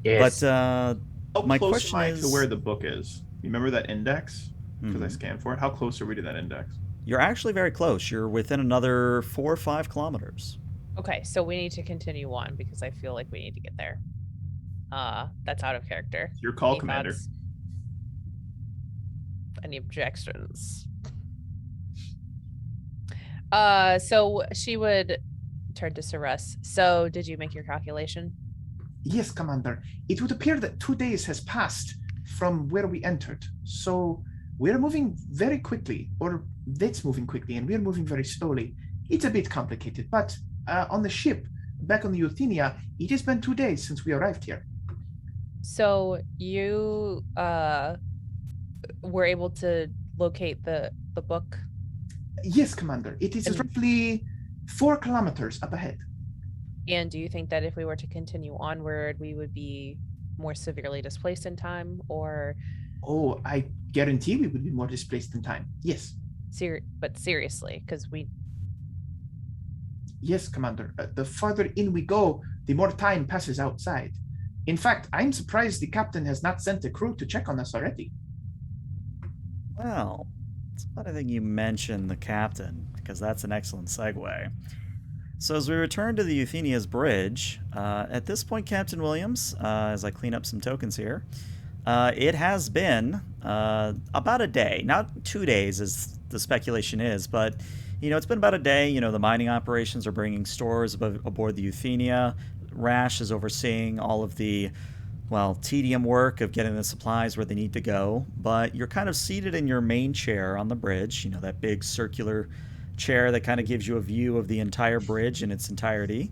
Yes. But how my close question am I is... to where the book is? You remember that index? Because I Mhm. scanned for it. How close are we to that index? You're actually very close. You're within another 4 or 5 kilometers. Okay, so we need to continue on because I feel like we need to get there. That's out of character. Your call, Any Commander. thoughts? Any objections? So she would turn to Saras. So did you make your calculation? Yes, Commander. It would appear that 2 days has passed from where we entered. So we're moving very quickly, or that's moving quickly, and we're moving very slowly. It's a bit complicated, but on the ship, back on the Euthenia, it has been 2 days since we arrived here. So you were able to locate the book. Yes, Commander. It is And- roughly 4 kilometers up ahead. And do you think that if we were to continue onward, we would be more severely displaced in time, or Oh, I guarantee we would be more displaced in time. Yes. but seriously, because we Yes, Commander. The farther in we go, the more time passes outside. In fact, I'm surprised the captain has not sent a crew to check on us already. Well, it's funny thing you mentioned the captain, because that's an excellent segue. So as we return to the Euthenia's bridge, at this point, Captain Williams, as I clean up some tokens here, it has been about a day, not 2 days as the speculation is, but it's been about a day. The mining operations are bringing stores aboard the Euthenia. Rash is overseeing all of the, tedium work of getting the supplies where they need to go. But you're kind of seated in your main chair on the bridge, that big circular chair that kind of gives you a view of the entire bridge in its entirety.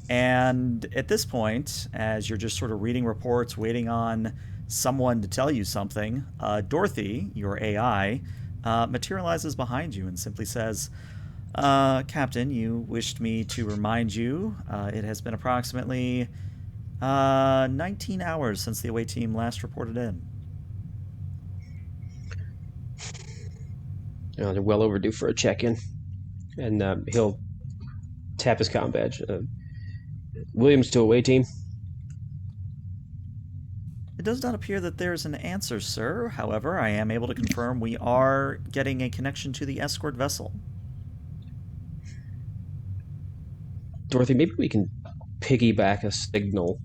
And at this point, as you're just sort of reading reports, waiting on someone to tell you something, Dorothy, your AI, materializes behind you and simply says, Captain, you wished me to remind you it has been approximately 19 hours since the away team last reported in. They're well overdue for a check-in. And he'll tap his comm badge. Williams to away team. It does not appear that there's an answer, sir. However, I am able to confirm we are getting a connection to the escort vessel. Dorothy, maybe we can piggyback a signal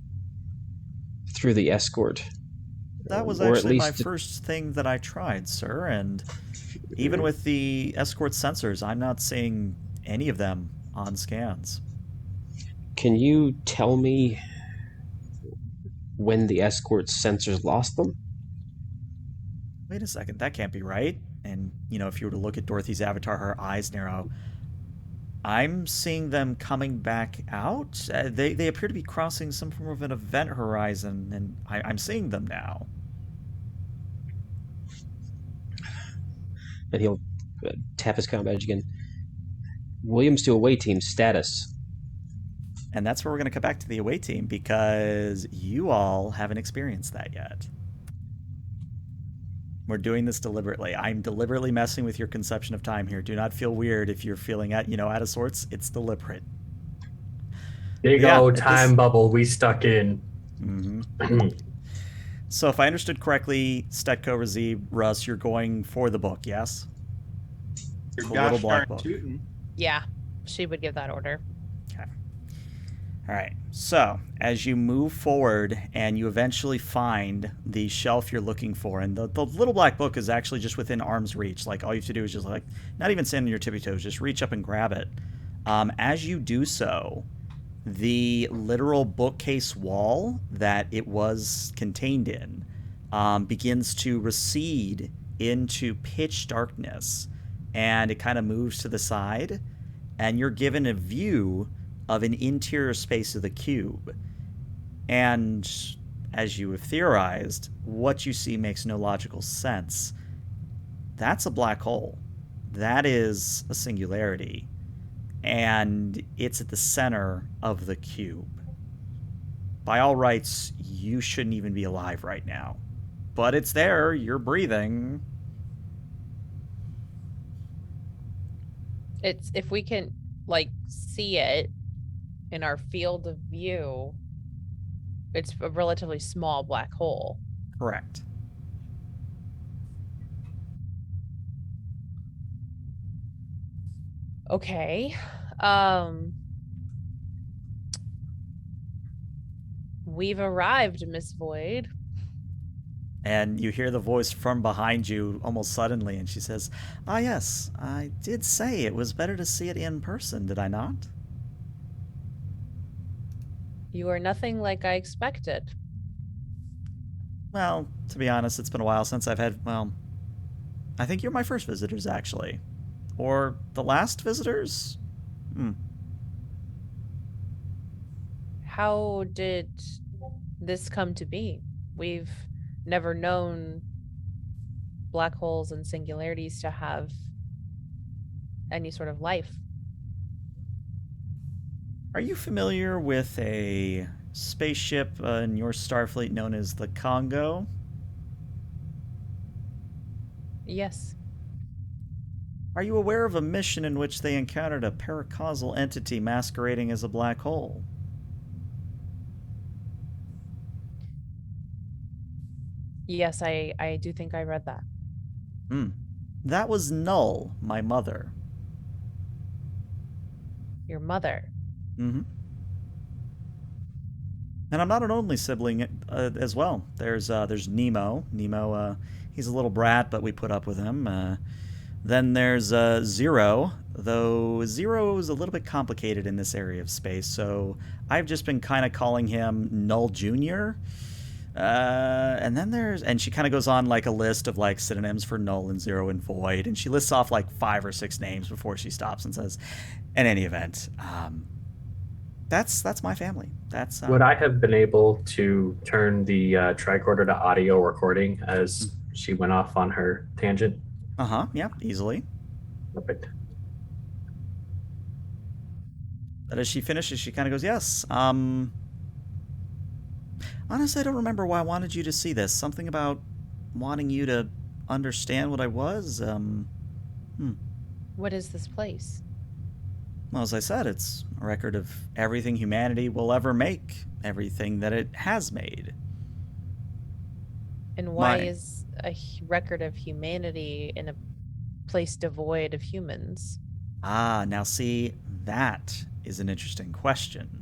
through the escort. That was Or actually at my least first thing that I tried, sir, and even with the escort sensors, I'm not seeing any of them on scans. Can you tell me when the escort sensors lost them? Wait a second, that can't be right. And, if you were to look at Dorothy's avatar, her eyes narrow. I'm seeing them coming back out. They appear to be crossing some form of an event horizon, and I'm seeing them now. And he'll tap his comm badge again. Williams to away team status. And that's where we're going to come back to the away team, because you all haven't experienced that yet. We're doing this deliberately. I'm deliberately messing with your conception of time here. Do not feel weird if you're feeling out of sorts. It's deliberate. Big old time bubble we stuck in. Mm-hmm. So if I understood correctly, Stetko, Razib, Russ, you're going for the book, yes? Your The little gosh black darn book. tootin'. Yeah, she would give that order. Okay. All right. So as you move forward and you eventually find the shelf you're looking for, and the little black book is actually just within arm's reach. Like, all you have to do is just, not even stand on your tippy toes, just reach up and grab it. As you do so, the literal bookcase wall that it was contained in begins to recede into pitch darkness, and it kind of moves to the side, and you're given a view of an interior space of the cube. And as you have theorized, what you see makes no logical sense. That's a black hole. That is a singularity. And it's at the center of the cube. By all rights, you shouldn't even be alive right now. But it's there, you're breathing. It's if we can see it in our field of view, it's a relatively small black hole. Correct. Okay. We've arrived, Miss Void. And you hear the voice from behind you almost suddenly, and she says, "Ah, yes, I did say it was better to see it in person, did I not?" You are nothing like I expected. Well, to be honest, it's been a while since I've had, I think you're my first visitors, actually. Or the last visitors? How did this come to be? We've never known black holes and singularities to have any sort of life. Are you familiar with a spaceship in your Starfleet known as the Congo? Yes. Are you aware of a mission in which they encountered a paracausal entity masquerading as a black hole? Yes, I do think I read that. That was Null, my mother. Your mother. Mm-hmm. And I'm not an only sibling as well. There's Nemo. Nemo, he's a little brat, but we put up with him. Then there's Zero, though Zero is a little bit complicated in this area of space, so I've just been kind of calling him Null Junior. And she kind of goes on like a list of like synonyms for null and zero and void, and she lists off like 5 or 6 names before she stops and says, "In any event, that's my family. That's Would I have been able to turn the tricorder to audio recording as she went off on her tangent? Yeah, easily." Perfect. But as she finishes, she kind of goes, "Yes. Honestly, I don't remember why I wanted you to see this. Something about wanting you to understand what I was. What is this place? Well, as I said, it's a record of everything humanity will ever make, everything that it has made." And why is a record of humanity in a place devoid of humans? Now see, that is an interesting question.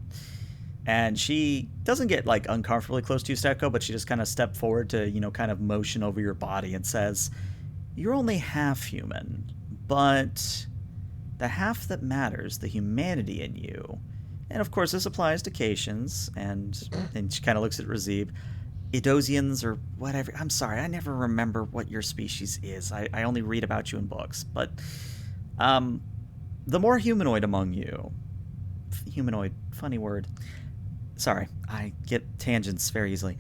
And she doesn't get like uncomfortably close to you, Steko, but she just kind of stepped forward to, kind of motion over your body and says, "You're only half human, but the half that matters, the humanity in you." And of course, this applies to Caitians, and she kind of looks at Razib. Idosians or whatever. I'm sorry, I never remember what your species is. I only read about you in books. But the more humanoid among you, humanoid, funny word. Sorry, I get tangents very easily.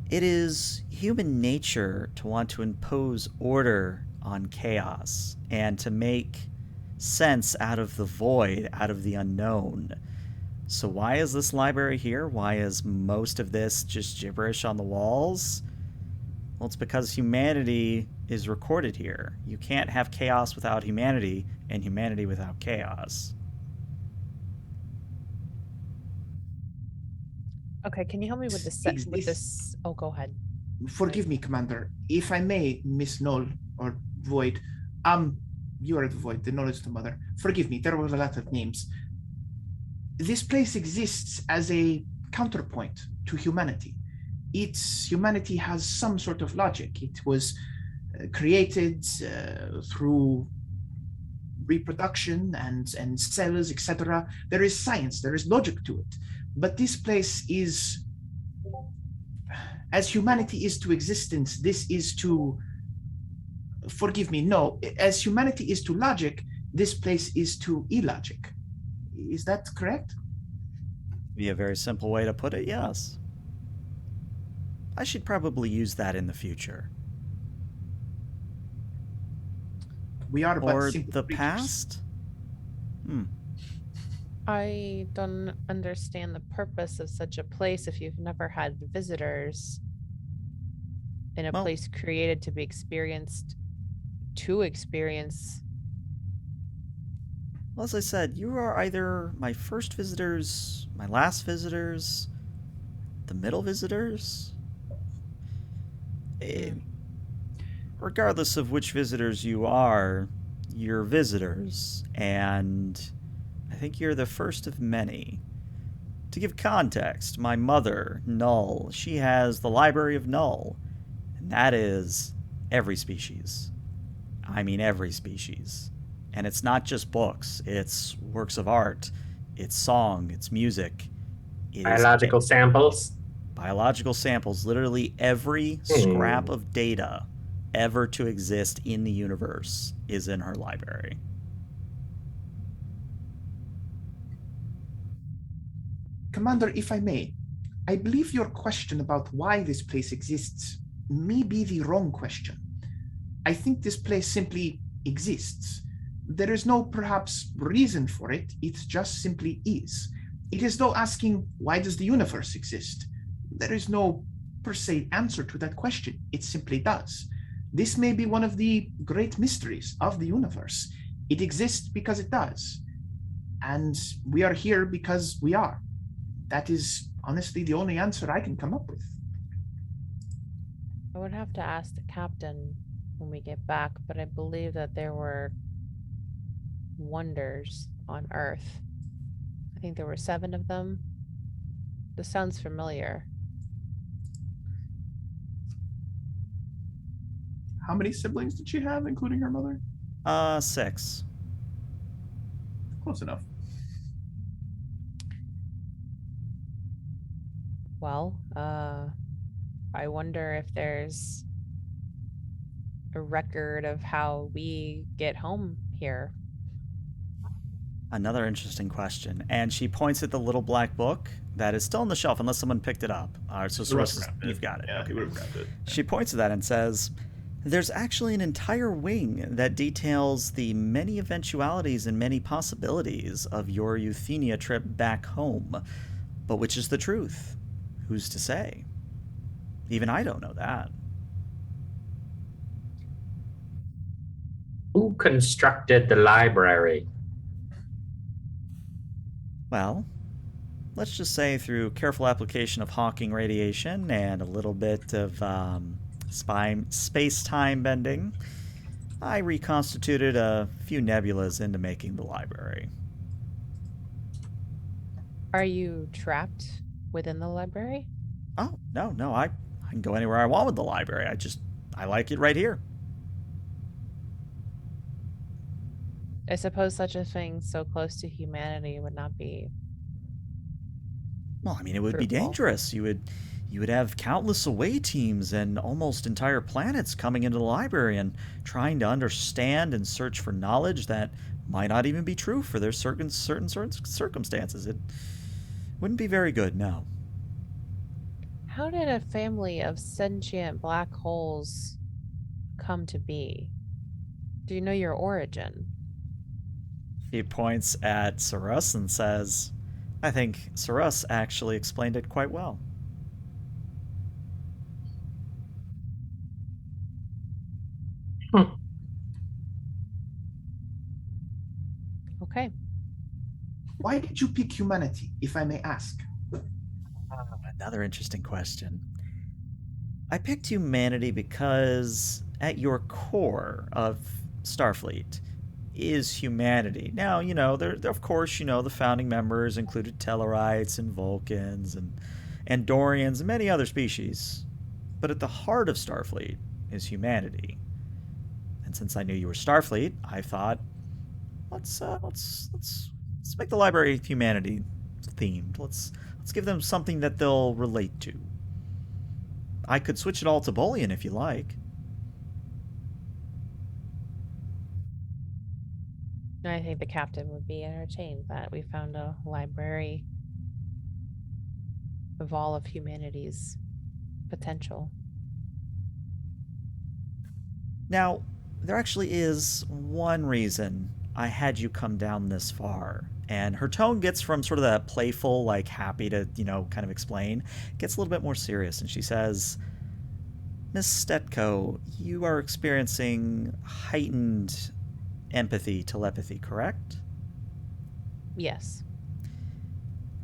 It is human nature to want to impose order on chaos and to make sense out of the void, out of the unknown. So why is this library here? Why is most of this just gibberish on the walls? Well, it's because humanity is recorded here. You can't have chaos without humanity, and humanity without chaos. Okay, can you help me with this? Oh, go ahead. Forgive me, Commander. If I may, Miss Null or Void. You are the Void. The Null is the mother. Forgive me. There were a lot of names. This place exists as a counterpoint to humanity. Humanity has some sort of logic. It was created through reproduction and cells, etc. There is science. There is logic to it. But this place is, as humanity is to existence, this is to, forgive me, no, as humanity is to logic, this place is to illogic. Is that correct? Be a very simple way to put it, yes. I should probably use that in the future. We are but or simple the creatures. past? I don't understand the purpose of such a place if you've never had visitors in a place created to be experienced, to experience. Well, as I said, you are either my first visitors, my last visitors, the middle visitors. Regardless of which visitors you are, you're visitors, and I think you're the first of many. To give context, my mother, Null, she has the Library of Null, and that is every species. I mean every species. And it's not just books, it's works of art, it's song, it's music. Biological samples. Biological samples, literally every scrap of data ever to exist in the universe is in her library. Commander, if I may, I believe your question about why this place exists may be the wrong question. I think this place simply exists. There is no perhaps reason for it, it just simply is. It is though asking, why does the universe exist? There is no per se answer to that question, it simply does. This may be one of the great mysteries of the universe. It exists because it does. And we are here because we are. That is honestly the only answer I can come up with. I would have to ask the captain when we get back, but I believe that there were wonders on Earth. I think there were 7 of them. This sounds familiar. How many siblings did she have, including her mother? 6. Close enough. Well, I wonder if there's a record of how we get home here. Another interesting question. And she points at the little black book that is still on the shelf unless someone picked it up. All right, so you've got it. Yeah, Okay. he would have grabbed it. She points to that and says, there's actually an entire wing that details the many eventualities and many possibilities of your Euthenia trip back home. But which is the truth? Who's to say? Even I don't know that. Who constructed the library? Well, let's just say through careful application of Hawking radiation and a little bit of space-time bending, I reconstituted a few nebulas into making the library. Are you trapped within the library? Oh, no, I can go anywhere I want with the library. I like it right here. I suppose such a thing so close to humanity would not be. Well, I mean, it would be fruitful. dangerous. You would have countless away teams and almost entire planets coming into the library and trying to understand and search for knowledge that might not even be true for their certain circumstances. It wouldn't be very good, no. How did a family of sentient black holes come to be? Do you know your origin? He points at Sarus and says, I think Sarus actually explained it quite well. Okay. Why did you pick humanity, if I may ask? Another interesting question. I picked humanity because at your core of Starfleet is humanity. Now, there of course, the founding members included Tellarites and Vulcans and Andorians and many other species. But at the heart of Starfleet is humanity. And since I knew you were Starfleet, I thought, let's make the library humanity themed. Let's give them something that they'll relate to. I could switch it all to Bolian if you like. I think the captain would be entertained that we found a library of all of humanity's potential. Now, there actually is one reason I had you come down this far. And her tone gets from sort of that playful, like happy to, kind of explain, gets a little bit more serious. And she says, Miss Stetko, you are experiencing heightened telepathy, correct? Yes.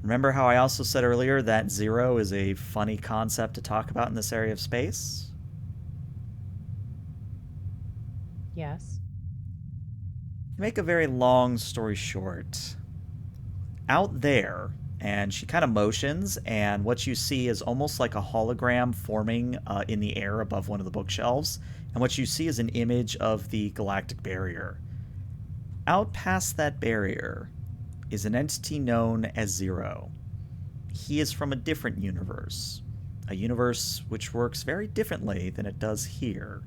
Remember how I also said earlier that 0 is a funny concept to talk about in this area of space? Yes. To make a very long story short, out there, and she kind of motions, and what you see is almost like a hologram forming in the air above one of the bookshelves, and what you see is an image of the galactic barrier. Out past that barrier is an entity known as 0. He is from a different universe, a universe which works very differently than it does here.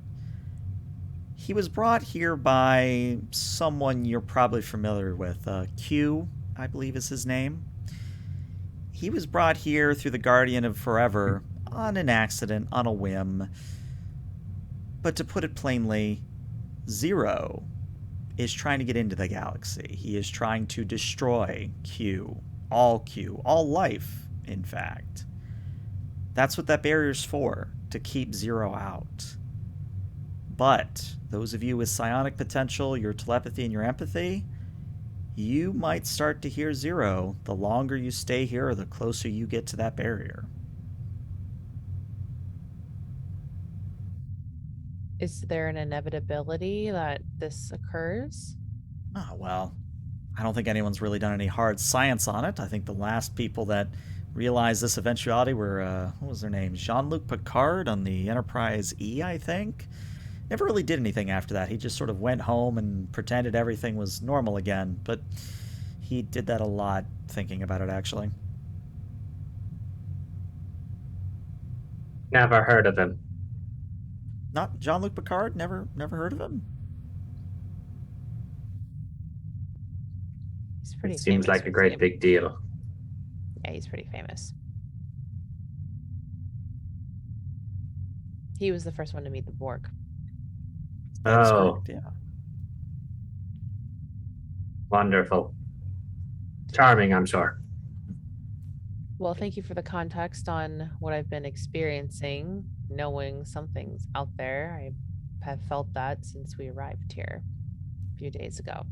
He was brought here by someone you're probably familiar with, Q, I believe is his name. He was brought here through the Guardian of Forever on an accident, on a whim. But to put it plainly, 0 is trying to get into the galaxy. He is trying to destroy Q, all life, in fact. That's what that barrier's for, to keep 0 out. But those of you with psionic potential, your telepathy and your empathy, you might start to hear 0 the longer you stay here or the closer you get to that barrier. Is there an inevitability that this occurs? Oh, well, I don't think anyone's really done any hard science on it. I think the last people that realized this eventuality were, what was their name? Jean-Luc Picard on the Enterprise E, I think. Never really did anything after that. He just sort of went home and pretended everything was normal again. But he did that a lot, thinking about it, actually. Never heard of him. Not Jean-Luc Picard? Never heard of him? He's pretty It seems famous like a for great being- big deal. Yeah, he's pretty famous. He was the first one to meet the Borg. That's Oh, correct, yeah. wonderful. Charming, I'm sure. Well, thank you for the context on what I've been experiencing, knowing something's out there. I have felt that since we arrived here a few days ago.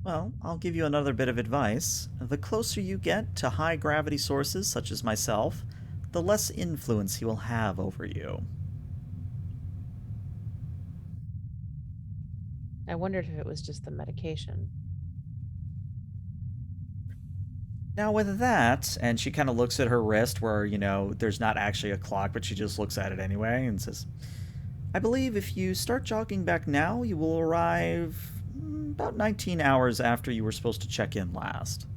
Well, I'll give you another bit of advice. The closer you get to high gravity sources, such as myself, the less influence he will have over you. I wondered if it was just the medication. Now, with that, and she kind of looks at her wrist where, there's not actually a clock, but she just looks at it anyway and says, I believe if you start jogging back now, you will arrive about 19 hours after you were supposed to check in last.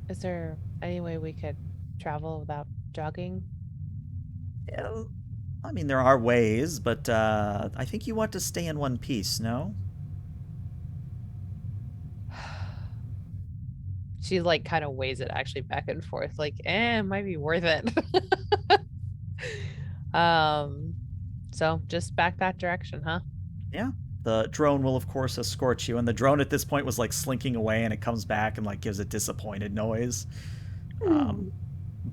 Is there any way we could travel without jogging? Yeah, I mean, there are ways, but I think you want to stay in one piece, no? She like kind of weighs it actually back and forth, like, it might be worth it. So just back that direction, huh? Yeah. The drone will, of course, escort you, and the drone at this point was like slinking away, and it comes back and like gives a disappointed noise.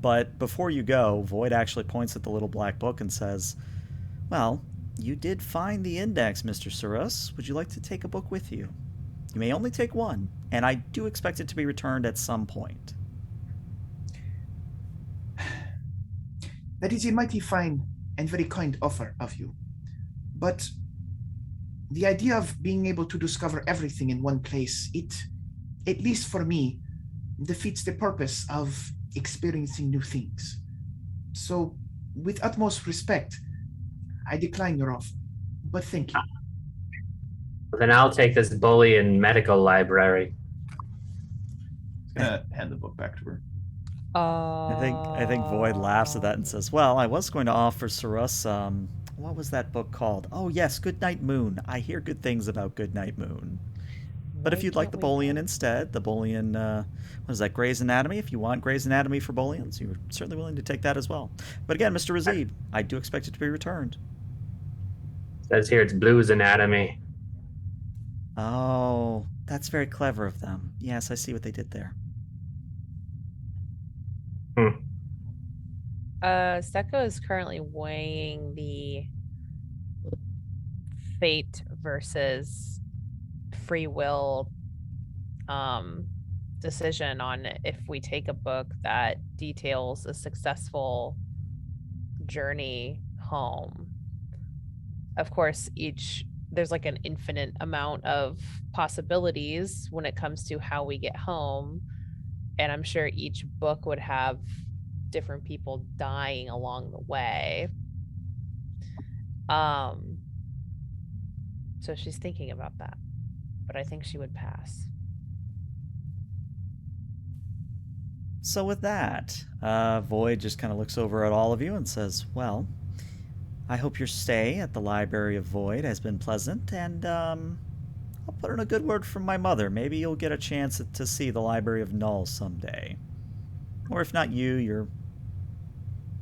But before you go, Void actually points at the little black book and says, well, you did find the index, Mr. Surus. Would you like to take a book with you? You may only take one, and I do expect it to be returned at some point. That is a mighty fine and very kind offer of you. But the idea of being able to discover everything in one place, it, at least for me, defeats the purpose of experiencing new things. So, with utmost respect, I decline your offer. But thank you. Well, then I'll take this Bullion medical library. I'm gonna hand the book back to her. I think Void laughs at that and says, well, I was going to offer Surus, what was that book called? Oh, yes, Goodnight Moon. I hear good things about Goodnight Moon. But if you'd like the Bullion instead, the Bullion, what is that, Grey's Anatomy? If you want Grey's Anatomy for Bullions, you're certainly willing to take that as well. But again, Mr. Razid, I do expect it to be returned. Says here it's Blues Anatomy. Oh, that's very clever of them. Yes, I see what they did there. Seko is currently weighing the fate versus free will decision on if we take a book that details a successful journey home. Of course, there's like an infinite amount of possibilities when it comes to how we get home, and I'm sure each book would have different people dying along the way. So she's thinking about that, but I think she would pass. So with that, Void just kind of looks over at all of you and says, well, I hope your stay at the Library of Void has been pleasant, and I'll put in a good word from my mother. Maybe you'll get a chance to see the Library of Null someday. Or if not you, your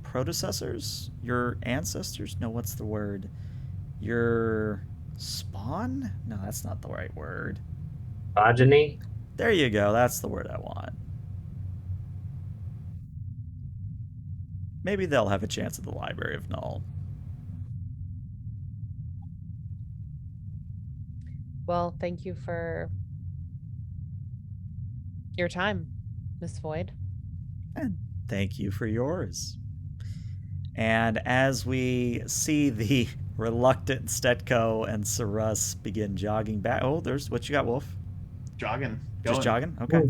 predecessors? Your ancestors? No, what's the word? Your spawn? No, that's not the right word. Progeny? There you go. That's the word I want. Maybe they'll have a chance at the Library of Null. Well, thank you for your time, Miss Void. And thank you for yours. And as we see the reluctant Stetko and Sarus begin jogging back... Oh, there's what you got, Wolf. Jogging. Just jogging? Okay.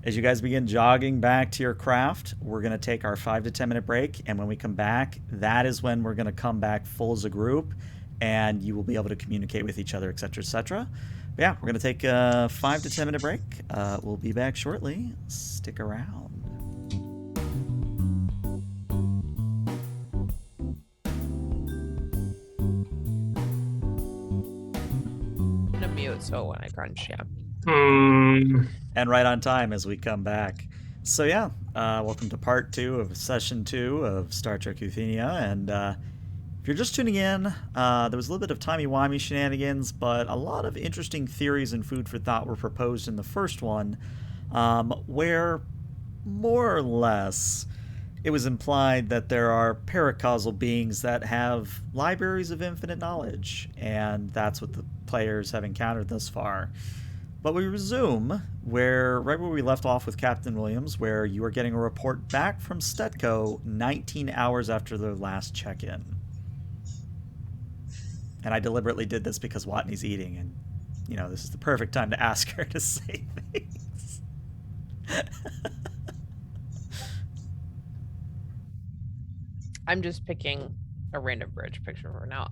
As you guys begin jogging back to your craft, we're going to take our 5 to 10 minute break. And when we come back, that is when we're going to come back full as a group. And you will be able to communicate with each other, etc., etc. But yeah, we're going to take a 5 to 10 minute break. We'll be back shortly. Stick around. I'm gonna mute so when I crunch, yeah. And right on time as we come back. So yeah, welcome to part 2 of session 2 of Star Trek Euthenia. And if you're just tuning in, there was a little bit of timey-wimey shenanigans, but a lot of interesting theories and food for thought were proposed in the first one, where more or less it was implied that there are paracausal beings that have libraries of infinite knowledge, and that's what the players have encountered thus far. But we resume right where we left off with Captain Williams, where you are getting a report back from Stetco 19 hours after their last check-in. And I deliberately did this because Watney's eating, and, you know, this is the perfect time to ask her to say things. I'm just picking a random bridge picture of her now.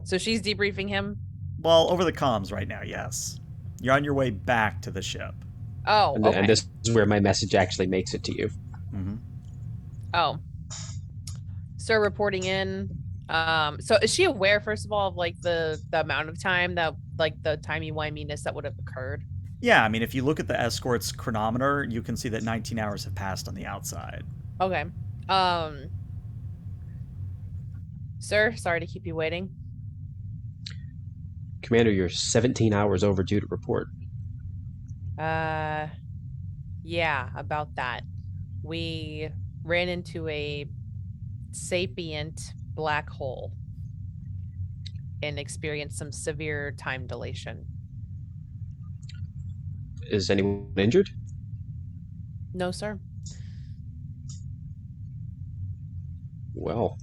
So she's debriefing him? Well, over the comms right now, yes. You're on your way back to the ship. Oh, okay. And this is where my message actually makes it to you. Mm-hmm. Oh. So reporting in. So is she aware, first of all, of like the amount of time that, like, the timey-wiminess that would have occurred? Yeah, I mean, if you look at the escort's chronometer, you can see that 19 hours have passed on the outside. Okay. Sir, sorry to keep you waiting. Commander, you're 17 hours overdue to report. Yeah, about that. We ran into a sapient black hole and experienced some severe time dilation. Is anyone injured? No, sir. Well,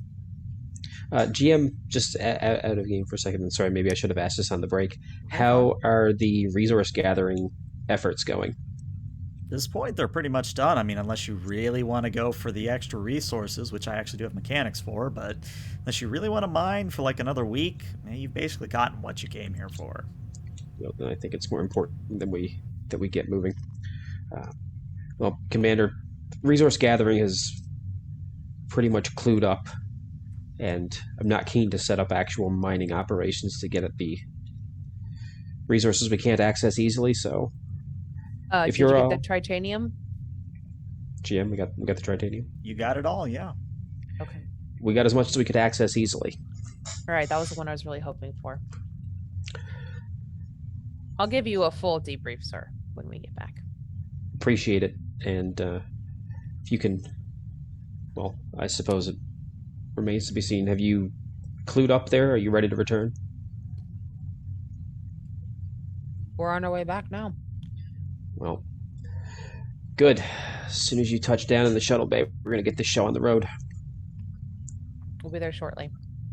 GM, just out of game for a second, and sorry, maybe I should have asked this on the break. How are the resource gathering efforts going? At this point, they're pretty much done. I mean, unless you really want to go for the extra resources, which I actually do have mechanics for, but unless you really want to mine for like another week, you've basically gotten what you came here for. Well, then I think it's more important that we get moving. Well, Commander, resource gathering is pretty much clued up, and I'm not keen to set up actual mining operations to get at the resources we can't access easily. So, if did you're you get the tritanium? GM, we got the tritanium. You got it all, yeah. Okay. We got as much as we could access easily. All right, that was the one I was really hoping for. I'll give you a full debrief, sir, when we get back. Appreciate it, and if you can, well, I suppose it remains to be seen. Have you clued up there? Are you ready to return? We're on our way back now. Well, good. As soon as you touch down in the shuttle bay, we're going to get this show on the road. We'll be there shortly.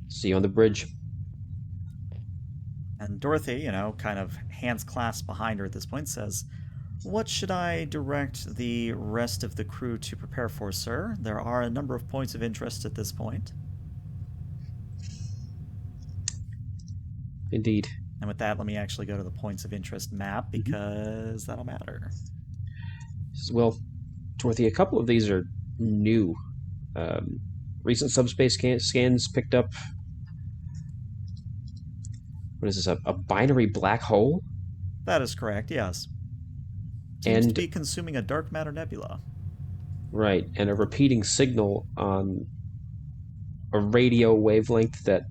See you on the bridge. And Dorothy, kind of hands clasped behind her at this point, says, "What should I direct the rest of the crew to prepare for, sir? There are a number of points of interest at this point." Indeed. And with that, let me actually go to the points of interest map, because that'll matter. Well, Dorothy, a couple of these are new. Recent subspace scans picked up, what is this, a binary black hole? That is correct, yes. Seems to And be consuming a dark matter nebula. right, and a repeating signal on a radio wavelength that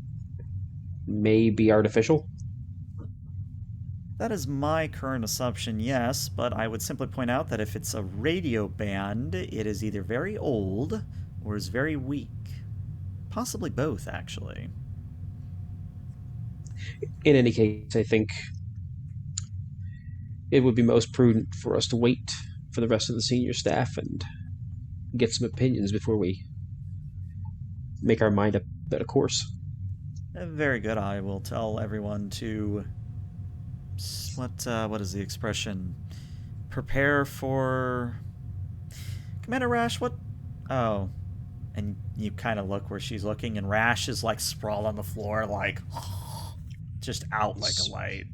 may be artificial. That is my current assumption, yes, but I would simply point out that if it's a radio band, it is either very old or is very weak. Possibly both, actually. In any case, I think it would be most prudent for us to wait for the rest of the senior staff and get some opinions before we make our mind up about a course. Very good. I will tell everyone to what is the expression? Prepare for Commander Rash. What? Oh, and you kind of look where she's looking, and Rash is like sprawled on the floor, like just out like a light.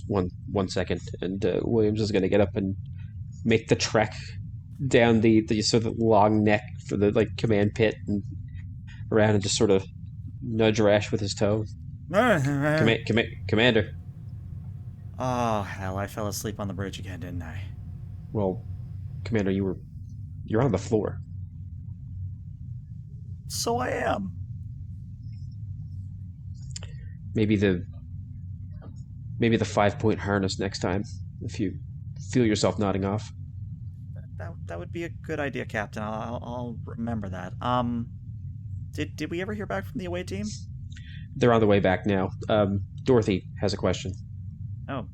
One second, and Williams is going to get up and make the trek down the sort of long neck for the like command pit and around, and just sort of nudge Rash with his toe. Commander. Oh hell! I fell asleep on the bridge again, didn't I? Well, Commander, you're on the floor. So I am. Maybe the 5-point harness next time, if you feel yourself nodding off. That would be a good idea, Captain. I'll remember that. Did we ever hear back from the away team? They're on the way back now. Dorothy has a question. Oh.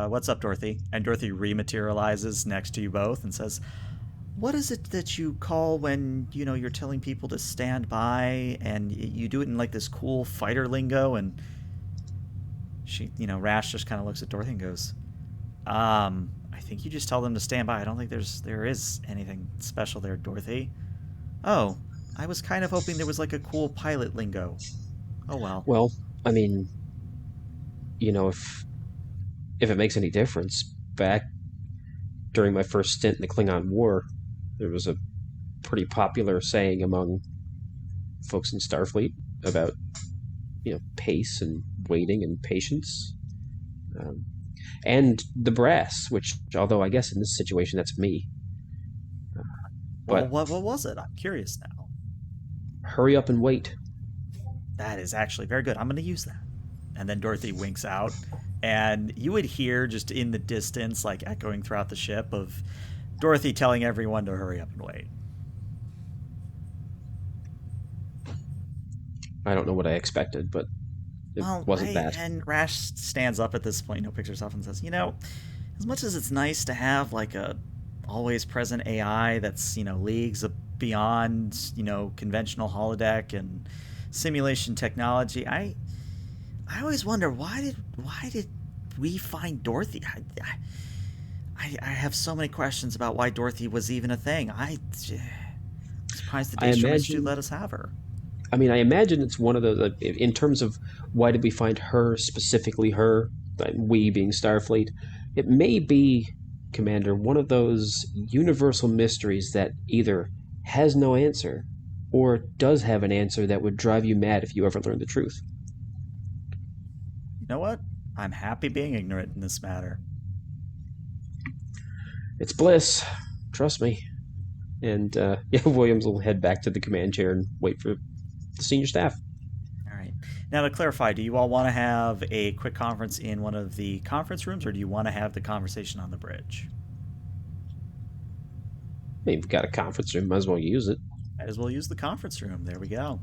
What's up, Dorothy? And Dorothy rematerializes next to you both and says, what is it that you call when, you're telling people to stand by, and you do it in like this cool fighter lingo? And she, Rash just kind of looks at Dorothy and goes, I think you just tell them to stand by. I don't think there is anything special there, Dorothy. Oh, I was kind of hoping there was like a cool pilot lingo. Oh well. Well, I mean, if it makes any difference, back during my first stint in the Klingon War, there was a pretty popular saying among folks in Starfleet about, pace and waiting and patience. And the brass, which, although I guess in this situation that's me. But what was it? I'm curious now. Hurry up and wait. That is actually very good. I'm going to use that. And then Dorothy winks out, and you would hear just in the distance, like echoing throughout the ship, of Dorothy telling everyone to hurry up and wait. I don't know what I expected, but it wasn't that. And Rash stands up at this point, picks herself and says, as much as it's nice to have like a always present AI that's, leagues beyond, conventional holodeck and simulation technology, I always wonder, why did we find Dorothy? I have so many questions about why Dorothy was even a thing. I'm surprised the Daystrom let us have her. I mean, I imagine it's one of those, in terms of why did we find her, specifically her, we being Starfleet, it may be, Commander, one of those universal mysteries that either has no answer or does have an answer that would drive you mad if you ever learned the truth. You know what? I'm happy being ignorant in this matter. It's bliss. Trust me. And Williams will head back to the command chair and wait for the senior staff. All right. Now, to clarify, do you all want to have a quick conference in one of the conference rooms, or do you want to have the conversation on the bridge? I mean, we've got a conference room. Might as well use it. Might as well use the conference room. There we go.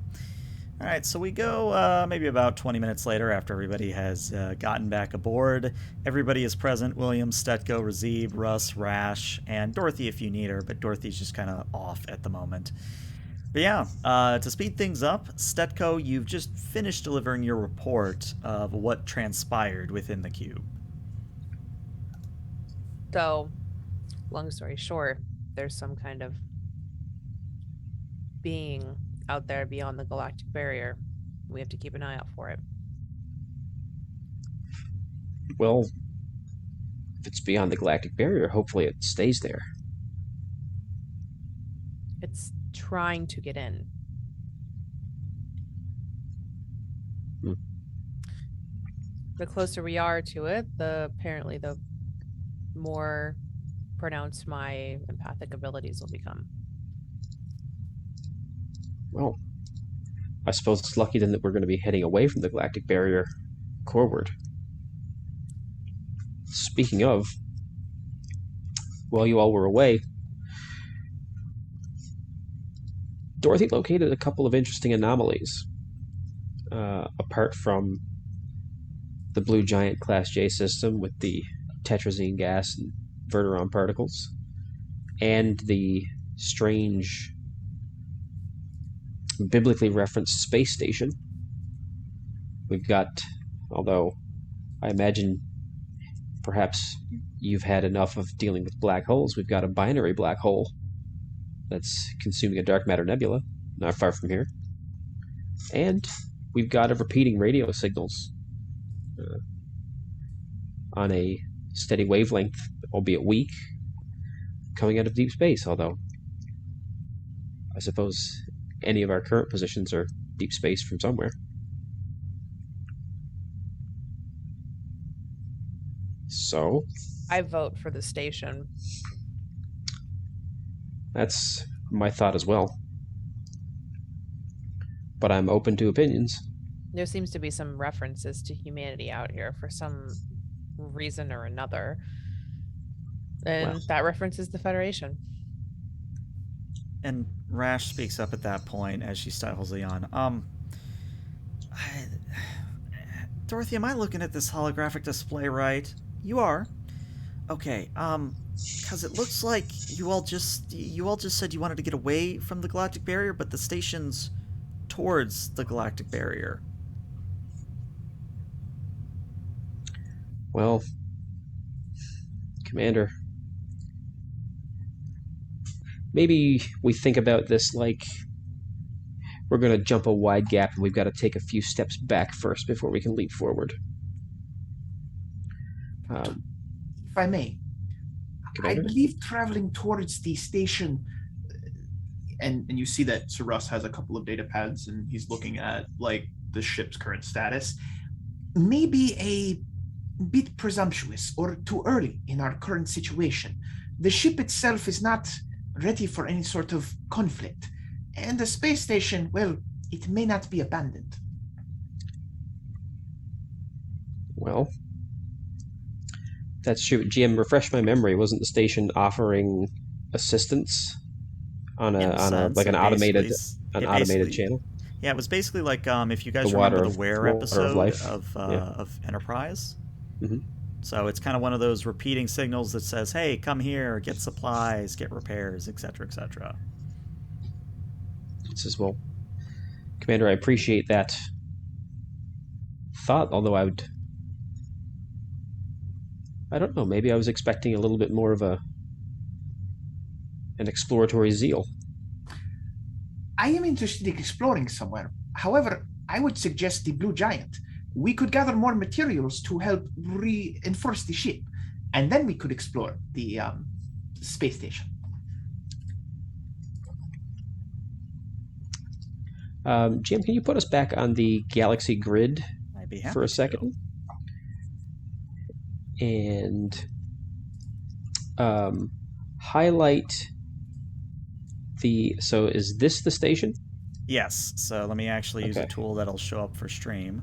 All right, so we go maybe about 20 minutes later after everybody has gotten back aboard. Everybody is present. William, Stetko, Razib, Russ, Rash, and Dorothy if you need her, but Dorothy's just kind of off at the moment. But yeah, to speed things up, Stetko, you've just finished delivering your report of what transpired within the cube. So, long story short, there's some kind of being out there beyond the galactic barrier. We have to keep an eye out for it. Well, if it's beyond the galactic barrier, hopefully it stays there. It's trying to get in. The closer we are to it, apparently the more pronounced my empathic abilities will become. Well, I suppose it's lucky then that we're going to be heading away from the galactic barrier, coreward. Speaking of, while you all were away, Dorothy located a couple of interesting anomalies, apart from the Blue Giant Class J system with the tetrazine gas and verteron particles, and the strange biblically referenced space station. We've got, although I imagine perhaps you've had enough of dealing with black holes. We've got a binary black hole that's consuming a dark matter nebula not far from here. And we've got a repeating radio signals on a steady wavelength, albeit weak, coming out of deep space, although I suppose any of our current positions are deep space from somewhere. So I vote for the station. that's my thought as well. But I'm open to opinions. There seems to be some references to humanity out here for some reason or another. And Well. that reference is the Federation. And Rash speaks up at that point as she stifles Leon. Dorothy, am I looking at this holographic display right? You are. Okay. Because it looks like you all just said you wanted to get away from the galactic barrier, but the station's towards the galactic barrier. Well, Commander, maybe we think about this like we're going to jump a wide gap and we've got to take a few steps back first before we can leap forward. If I may, Commander? I believe traveling towards the station, And you see that Sir Russ has a couple of data pads and he's looking at like the ship's current status. may be a bit presumptuous or too early in our current situation. The ship itself is not ready for any sort of conflict, and the space station, well, it may not be abandoned. Well, that's true. GM, refresh my memory. Wasn't the station offering assistance on In a sense, like an it automated basically- it automated basically- channel? Yeah, it was basically like if you guys The remember water the of- Where water of episode life. of Enterprise. Mhm. So it's kind of one of those repeating signals that says, "Hey, come here, get supplies, get repairs, etc., etc." Says, well, Commander, I appreciate that thought, although I don't know, maybe I was expecting a little bit more of an exploratory zeal. I am interested in exploring somewhere. However, I would suggest the Blue Giant. We could gather more materials to help reinforce the ship, and then we could explore the space station. Jim, can you put us back on the galaxy grid I'd be happy for a to. second? And highlight so is this the station? Yes. So let me actually use a Okay. tool that'll show up for stream.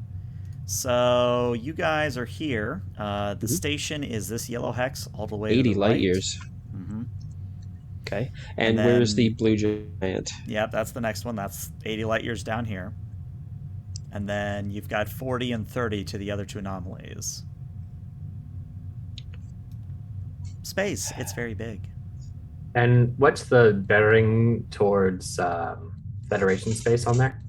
So you guys are here. The station is this yellow hex all the way 80 to the light right. years. Mm-hmm. Okay. And And where's then- the blue giant? Yep, that's the next one. That's 80 light years down here. And then you've got 40 and 30 to the other two anomalies. Space, it's very big. And what's the bearing towards Federation space on there?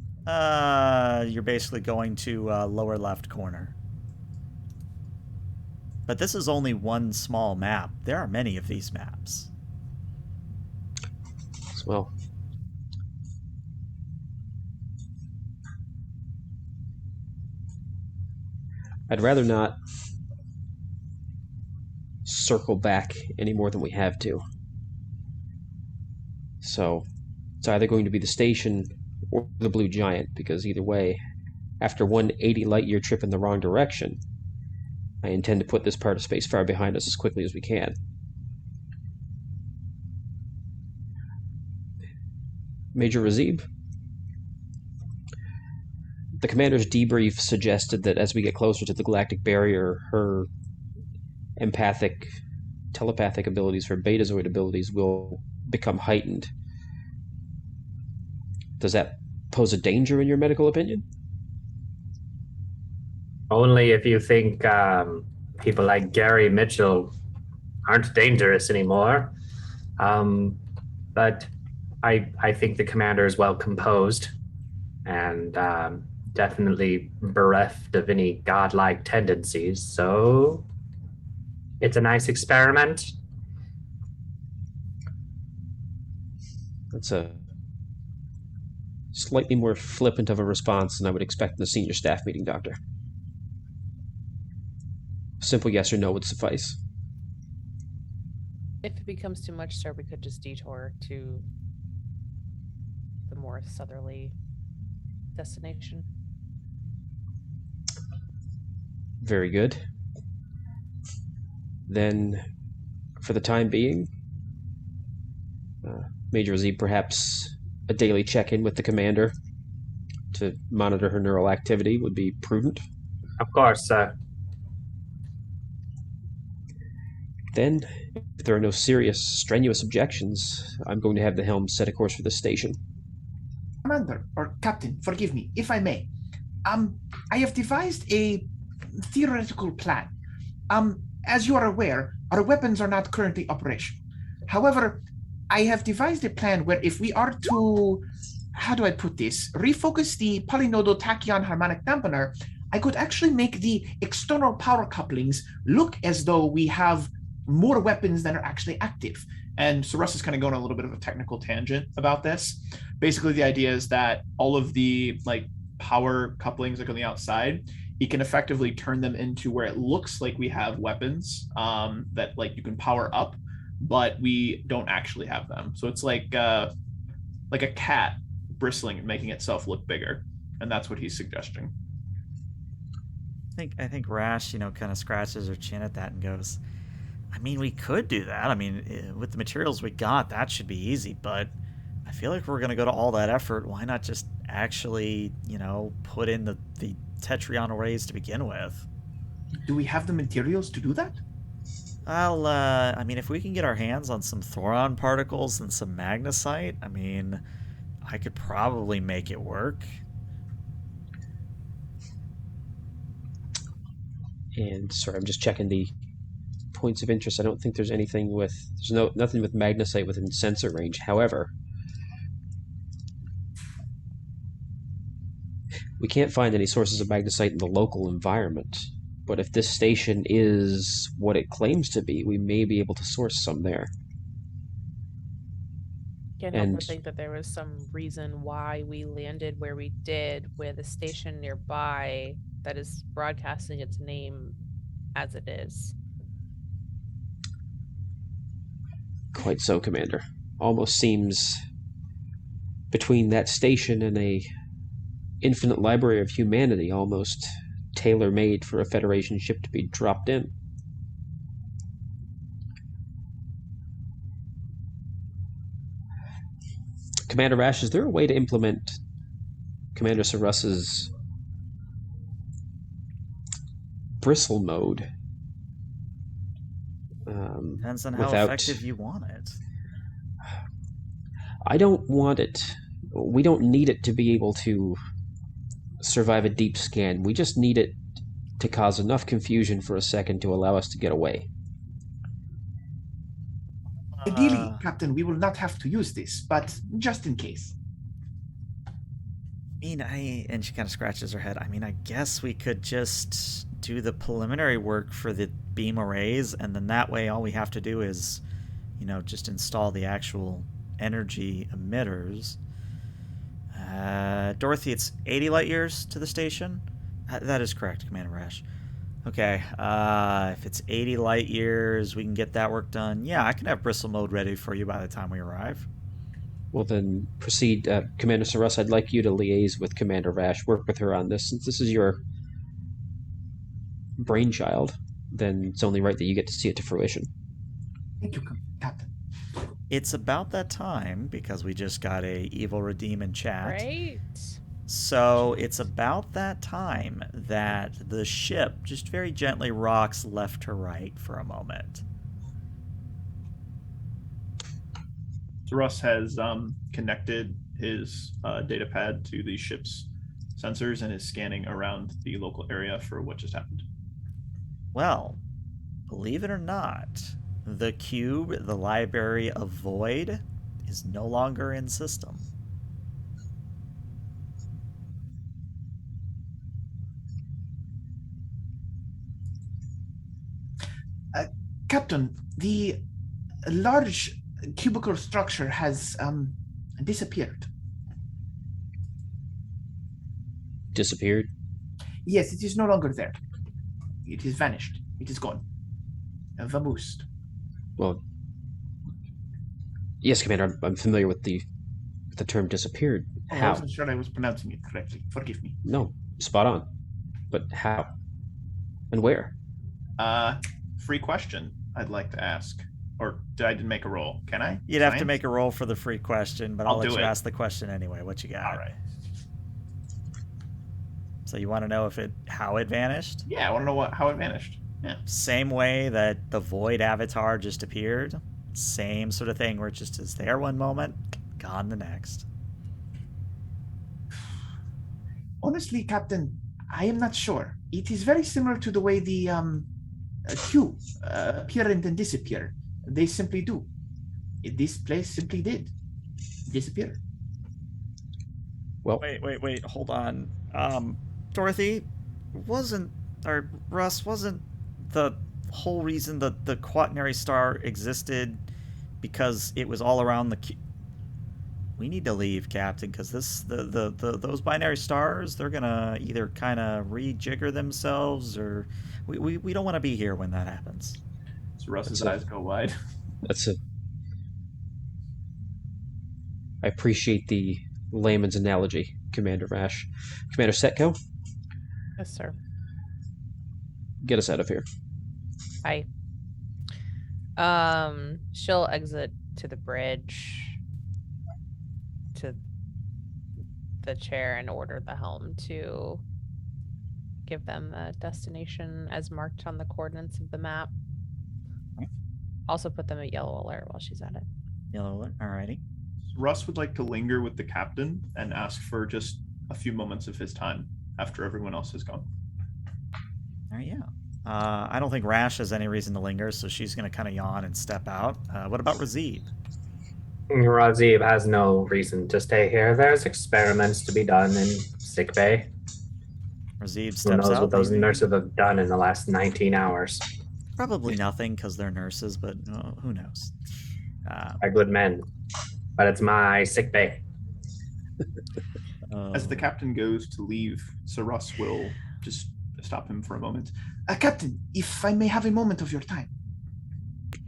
You're basically going to lower left corner. But this is only one small map. There are many of these maps. Well, I'd rather not circle back any more than we have to. So it's either going to be the station or the Blue Giant, because either way, after one 80 light year trip in the wrong direction, I intend to put this part of space far behind us as quickly as we can. Major Razib? The commander's debrief suggested that as we get closer to the galactic barrier, her telepathic abilities, her betazoid abilities will become heightened. Does that pose a danger in your medical opinion? Only if you think people like Gary Mitchell aren't dangerous anymore. But I think the commander is well composed and definitely bereft of any godlike tendencies. So It's a nice experiment. That's a slightly more flippant of a response than I would expect in the senior staff meeting, Doctor. Simple yes or no would suffice. If it becomes too much, sir, we could just detour to the more southerly destination. Very good. Then, for the time being, Major Z, perhaps a daily check-in with the commander to monitor her neural activity would be prudent. Of course, sir. Then, if there are no serious, strenuous objections, I'm going to have the helm set a course for the station. Commander, or Captain, forgive me, if I may. I have devised a theoretical plan. As you are aware, our weapons are not currently operational. However, I have devised a plan where if we are to, how do I put this, refocus the polynodal tachyon harmonic dampener, I could actually make the external power couplings look as though we have more weapons than are actually active. And so Russ is kind of going on a little bit of a technical tangent about this. Basically, the idea is that all of the power couplings on the outside, he can effectively turn them into where it looks like we have weapons that you can power up, but we don't actually have them. So it's like a cat bristling and making itself look bigger, and that's what he's suggesting. I think Rash, kind of scratches her chin at that and goes, I mean, we could do that. I mean, with the materials we got, that should be easy, but I feel like we're going to go to all that effort. Why not just actually, put in the Tetrion arrays to begin with? Do we have the materials to do that? Well, I mean, if we can get our hands on some thoron particles and some magnesite, I mean, I could probably make it work. And sorry, I'm just checking the points of interest. I don't think there's anything with nothing with magnesite within sensor range. However, we can't find any sources of magnesite in the local environment. But if this station is what it claims to be, we may be able to source some there. Can't help but think that there was some reason why we landed where we did, with a station nearby that is broadcasting its name as it is. Quite so, Commander. Almost seems between that station and a infinite library of humanity, almost tailor-made for a Federation ship to be dropped in. Commander Rash, is there a way to implement Commander Sarus's bristle mode? Depends on how effective you want it. I don't want it. We don't need it to be able to survive a deep scan. We just need it to cause enough confusion for a second to allow us to get away. Ideally, Captain, we will not have to use this, but just in case. I mean, and she kind of scratches her head. I mean, I guess we could just do the preliminary work for the beam arrays, and then that way all we have to do is, just install the actual energy emitters. Dorothy, it's 80 light years to the station? That is correct, Commander Rash. Okay, if it's 80 light years, we can get that work done. Yeah, I can have bristle mode ready for you by the time we arrive. Well, then proceed. Commander Sarus, I'd like you to liaise with Commander Rash, work with her on this. Since this is your brainchild, then it's only right that you get to see it to fruition. Thank you, Captain. It's about that time, because we just got a evil redeem in chat. Right? So it's about that time that the ship just very gently rocks left to right for a moment. So Russ has connected his data pad to the ship's sensors and is scanning around the local area for what just happened. Well, believe it or not, the cube, the Library of Void, is no longer in system. Captain, the large cubicle structure has disappeared. Disappeared? Yes, it is no longer there. It is vanished. It is gone. Vamoosed. Well, yes, Commander, I'm familiar with the term disappeared. I How? wasn't sure I was pronouncing it correctly. Forgive me. No, spot on. But how? And where? Free question I'd like to ask. Or I didn't make a roll. Can I? You'd have to Science? make a roll for the free question, but I'll I'll let do you it. ask the question anyway. What you got? All right. So you want to know how it vanished? Yeah, I want to know how it vanished. Yeah. Same way that the void avatar just appeared. Same sort of thing where it just is there one moment, gone the next. Honestly, Captain, I am not sure. It is very similar to the way the Q appear and then disappear. They simply do. This place simply did disappear. Well, Wait, hold on. Dorothy, Russ, wasn't the whole reason that the quaternary star existed because it was all around the We need to leave, Captain, because those binary stars, they're gonna either kind of rejigger themselves, or we don't want to be here when that happens. So Russ's eyes go wide. I appreciate the layman's analogy, Commander Rash. Commander Setko, Yes, sir. get us out of here. Hi. She'll exit to the bridge, to the chair, and order the helm to give them the destination as marked on the coordinates of the map. Also put them at yellow alert while she's at it. Yellow alert. Alrighty. Russ would like to linger with the captain and ask for just a few moments of his time after everyone else has gone. All right, yeah. I don't think Rash has any reason to linger, so she's going to kind of yawn and step out. What about Razib? Razib has no reason to stay here. There's experiments to be done in sickbay. Razib Who steps knows out. what those maybe? nurses have done in the last 19 hours? Probably nothing because they're nurses, but who knows? Are good men. But it's my sickbay. As the captain goes to leave, Sir Russ will just stop him for a moment. Captain, if I may have a moment of your time.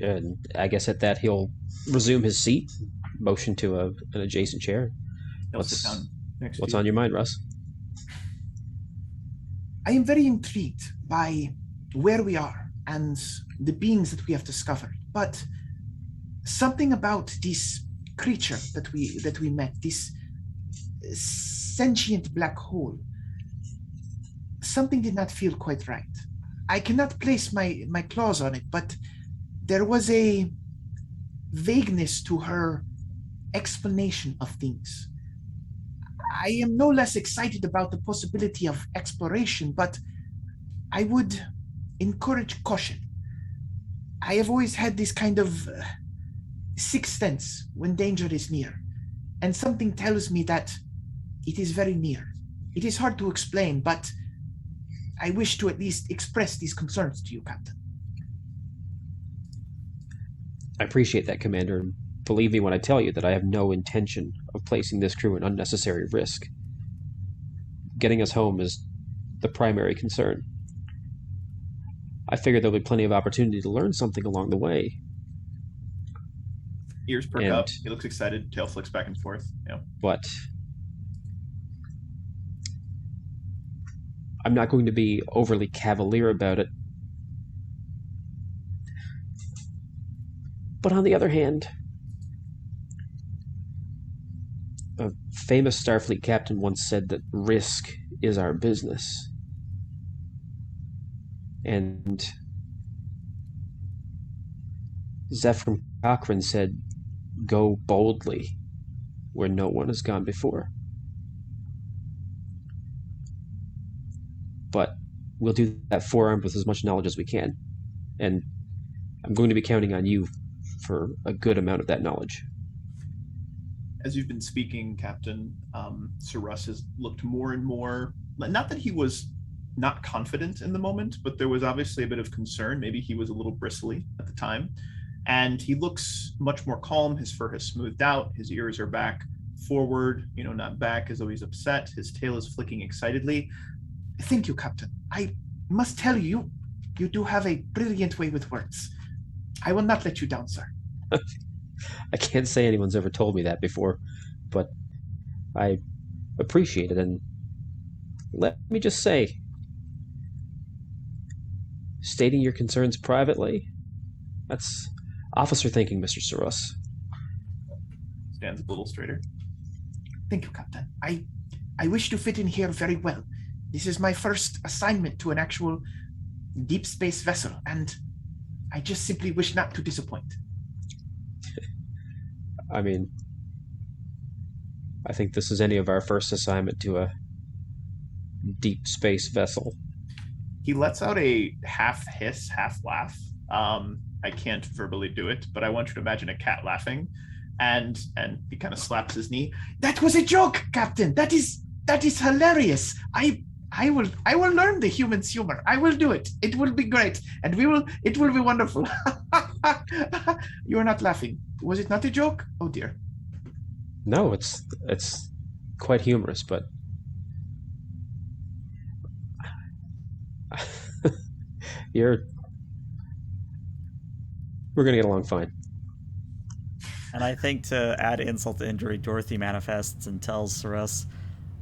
And I guess at that he'll resume his seat, motion to an adjacent chair. He'll sit down next to What's you. on your mind, Russ? I am very intrigued by where we are and the beings that we have discovered, but something about this creature that we met, this sentient black hole, something did not feel quite right. I cannot place my claws on it, but there was a vagueness to her explanation of things. I am no less excited about the possibility of exploration, but I would encourage caution. I have always had this kind of sixth sense when danger is near, and something tells me that it is very near. It is hard to explain, but I wish to at least express these concerns to you, Captain. I appreciate that, Commander. And believe me when I tell you that I have no intention of placing this crew in unnecessary risk. Getting us home is the primary concern. I figure there'll be plenty of opportunity to learn something along the way. Ears perk And- up. He looks excited. Tail flicks back and forth. Yeah. But I'm not going to be overly cavalier about it. But on the other hand, a famous Starfleet captain once said that risk is our business. And Zephyr Cochrane said, "Go boldly where no one has gone before." But we'll do that forearmed with as much knowledge as we can. And I'm going to be counting on you for a good amount of that knowledge. As you've been speaking, Captain, Sir Russ has looked more and more, not that he was not confident in the moment, but there was obviously a bit of concern. Maybe he was a little bristly at the time. And he looks much more calm. His fur has smoothed out. His ears are back forward, not back as though he's upset. His tail is flicking excitedly. Thank you, Captain. I must tell you, you do have a brilliant way with words. I will not let you down, sir. I can't say anyone's ever told me that before, but I appreciate it. And let me just say, stating your concerns privately, that's officer thinking, Mr. Saros. Stands a little straighter. Thank you, Captain. I wish to fit in here very well. This is my first assignment to an actual deep space vessel, and I just simply wish not to disappoint. I mean, I think this is any of our first assignment to a deep space vessel. He lets out a half hiss, half laugh. I can't verbally do it, but I want you to imagine a cat laughing, and he kind of slaps his knee. That was a joke, Captain. That is hilarious. I will learn the human's humor. I will do it. It will be great, and it will be wonderful. You are not laughing. Was it not a joke? Oh dear. No, it's quite humorous, but we're gonna get along fine. And I think to add insult to injury, Dorothy manifests and tells Saras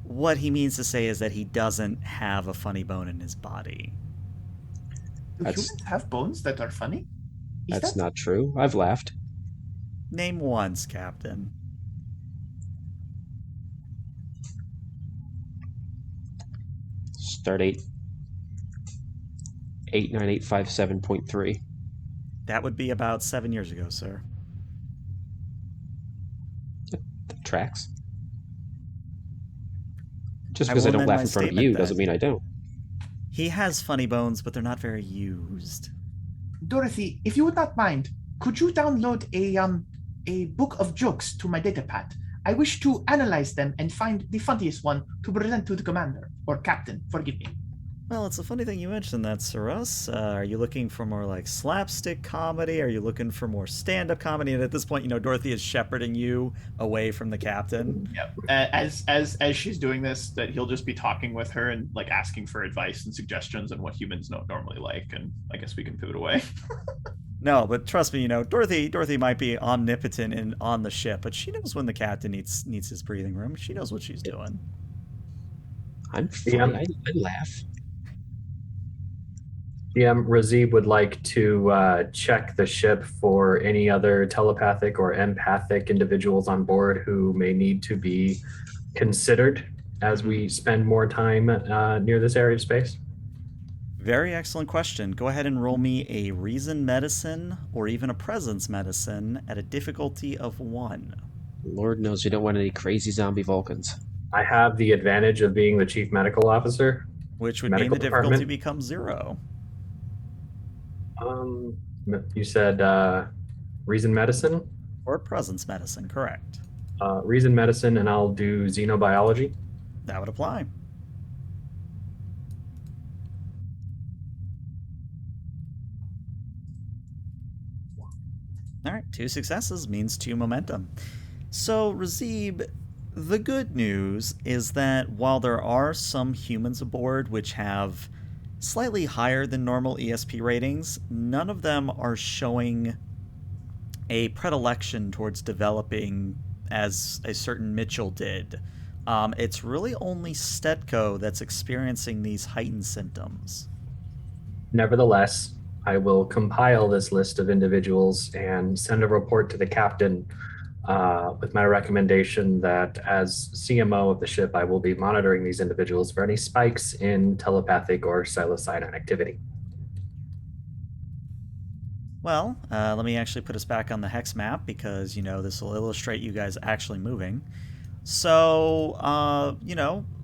what he means to say is that he doesn't have a funny bone in his body. Do humans have bones that are funny? That's not true. I've laughed. Name once, Captain. Stardate 89857.3. That would be about 7 years ago, sir. That tracks. Just because I don't laugh in front of you doesn't mean I don't. He has funny bones, but they're not very used. Dorothy, if you would not mind, could you download a book of jokes to my datapad? I wish to analyze them and find the funniest one to present to the commander, or captain, forgive me. Well, it's a funny thing you mentioned that, Saras. Are you looking for more like slapstick comedy? Are you looking for more stand-up comedy? And at this point, Dorothy is shepherding you away from the captain. Yep. As she's doing this, that he'll just be talking with her and like asking for advice and suggestions on what humans don't normally like. And I guess we can pivot away. No, but trust me, Dorothy might be omnipotent and on the ship, but she knows when the captain needs his breathing room. She knows what she's doing. I'm fine. I laugh. Razib would like to check the ship for any other telepathic or empathic individuals on board who may need to be considered as we spend more time near this area of space. Very excellent question. Go ahead and roll me a reason medicine or even a presence medicine at a difficulty of 1. Lord knows you don't want any crazy zombie Vulcans. I have the advantage of being the chief medical officer. Which would mean the difficulty becomes 0. You said reason medicine? Or presence medicine, correct. Reason medicine, and I'll do xenobiology. That would apply. All right, 2 successes means 2 momentum. So, Razib, the good news is that while there are some humans aboard which have slightly higher than normal ESP ratings, none of them are showing a predilection towards developing as a certain Mitchell did. It's really only Stetko that's experiencing these heightened symptoms. Nevertheless, I will compile this list of individuals and send a report to the captain with my recommendation that as CMO of the ship, I will be monitoring these individuals for any spikes in telepathic or psilocybin activity. Well, let me actually put us back on the hex map because, this will illustrate you guys actually moving. So,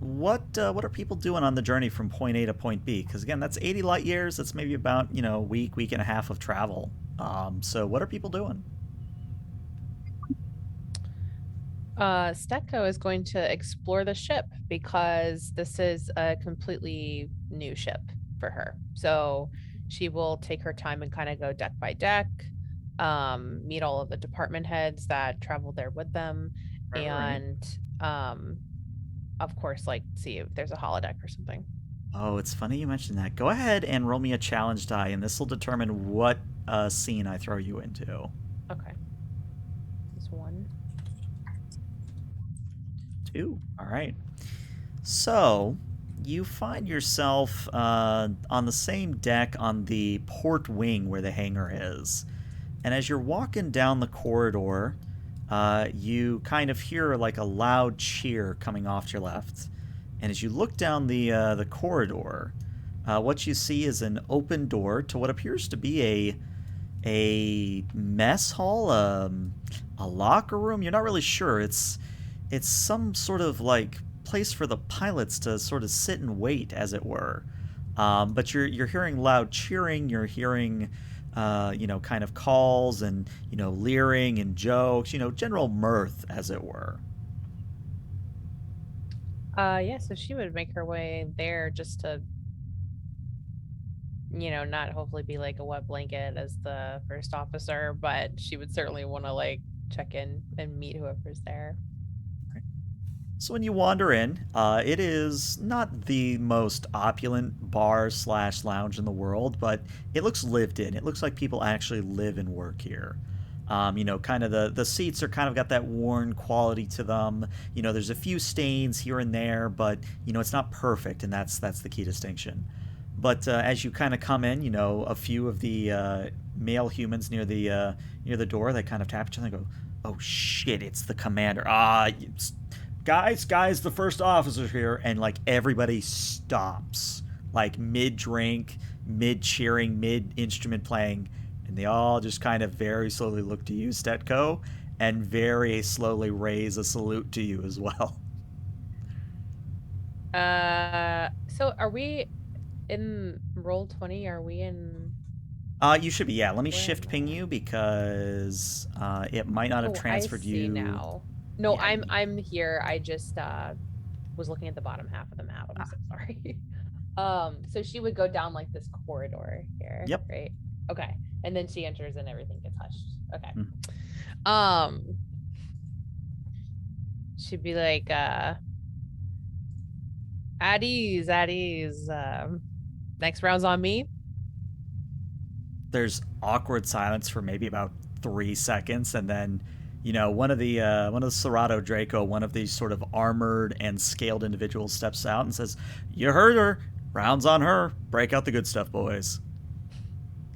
what are people doing on the journey from point A to point B? Because, again, that's 80 light years. That's maybe about, a week and a half of travel. So what are people doing? Stetko is going to explore the ship because this is a completely new ship for her. So she will take her time and kind of go deck by deck, meet all of the department heads that travel there with them, Right. and of course, like see if there's a holodeck or something. Oh, it's funny you mentioned that. Go ahead and roll me a challenge die, and this will determine what scene I throw you into. Okay. This one. 2. All right. So you find yourself on the same deck on the port wing where the hangar is. And as you're walking down the corridor, you kind of hear like a loud cheer coming off to your left. And as you look down the corridor, what you see is an open door to what appears to be a mess hall, a locker room. You're not really sure. It's some sort of like place for the pilots to sort of sit and wait, as it were. But you're hearing loud cheering. You're hearing kind of calls and leering and jokes. General mirth, as it were. Yeah, so she would make her way there just to, not hopefully be like a wet blanket as the first officer, but she would certainly want to like check in and meet whoever's there. So when you wander in, it is not the most opulent bar/lounge in the world, but it looks lived in. It looks like people actually live and work here. Kind of the seats are kind of got that worn quality to them. There's a few stains here and there, but it's not perfect, and that's the key distinction. But as you kind of come in, a few of the male humans near the door, they kind of tap each other and go, "Oh shit, it's the commander! Guys, the first officer here," and like everybody stops, like mid-drink, mid-cheering, mid-instrument playing, and they all just kind of very slowly look to you, Stetko, and very slowly raise a salute to you as well. So are we in Roll20? Are we in? You should be. Yeah, let me Where shift am ping I? you because it might not have transferred I see you. now. No, Yeah. I'm here. I just was looking at the bottom half of the map. I'm so sorry. So she would go down like this corridor here. Yep. Right. Okay. And then she enters and everything gets hushed. Okay. Hmm. She'd be like, at ease. Next round's on me. There's awkward silence for maybe about 3 seconds, and then one of the Serato Draco, one of these sort of armored and scaled individuals, steps out and says, "You heard her. Rounds on her. Break out the good stuff, boys."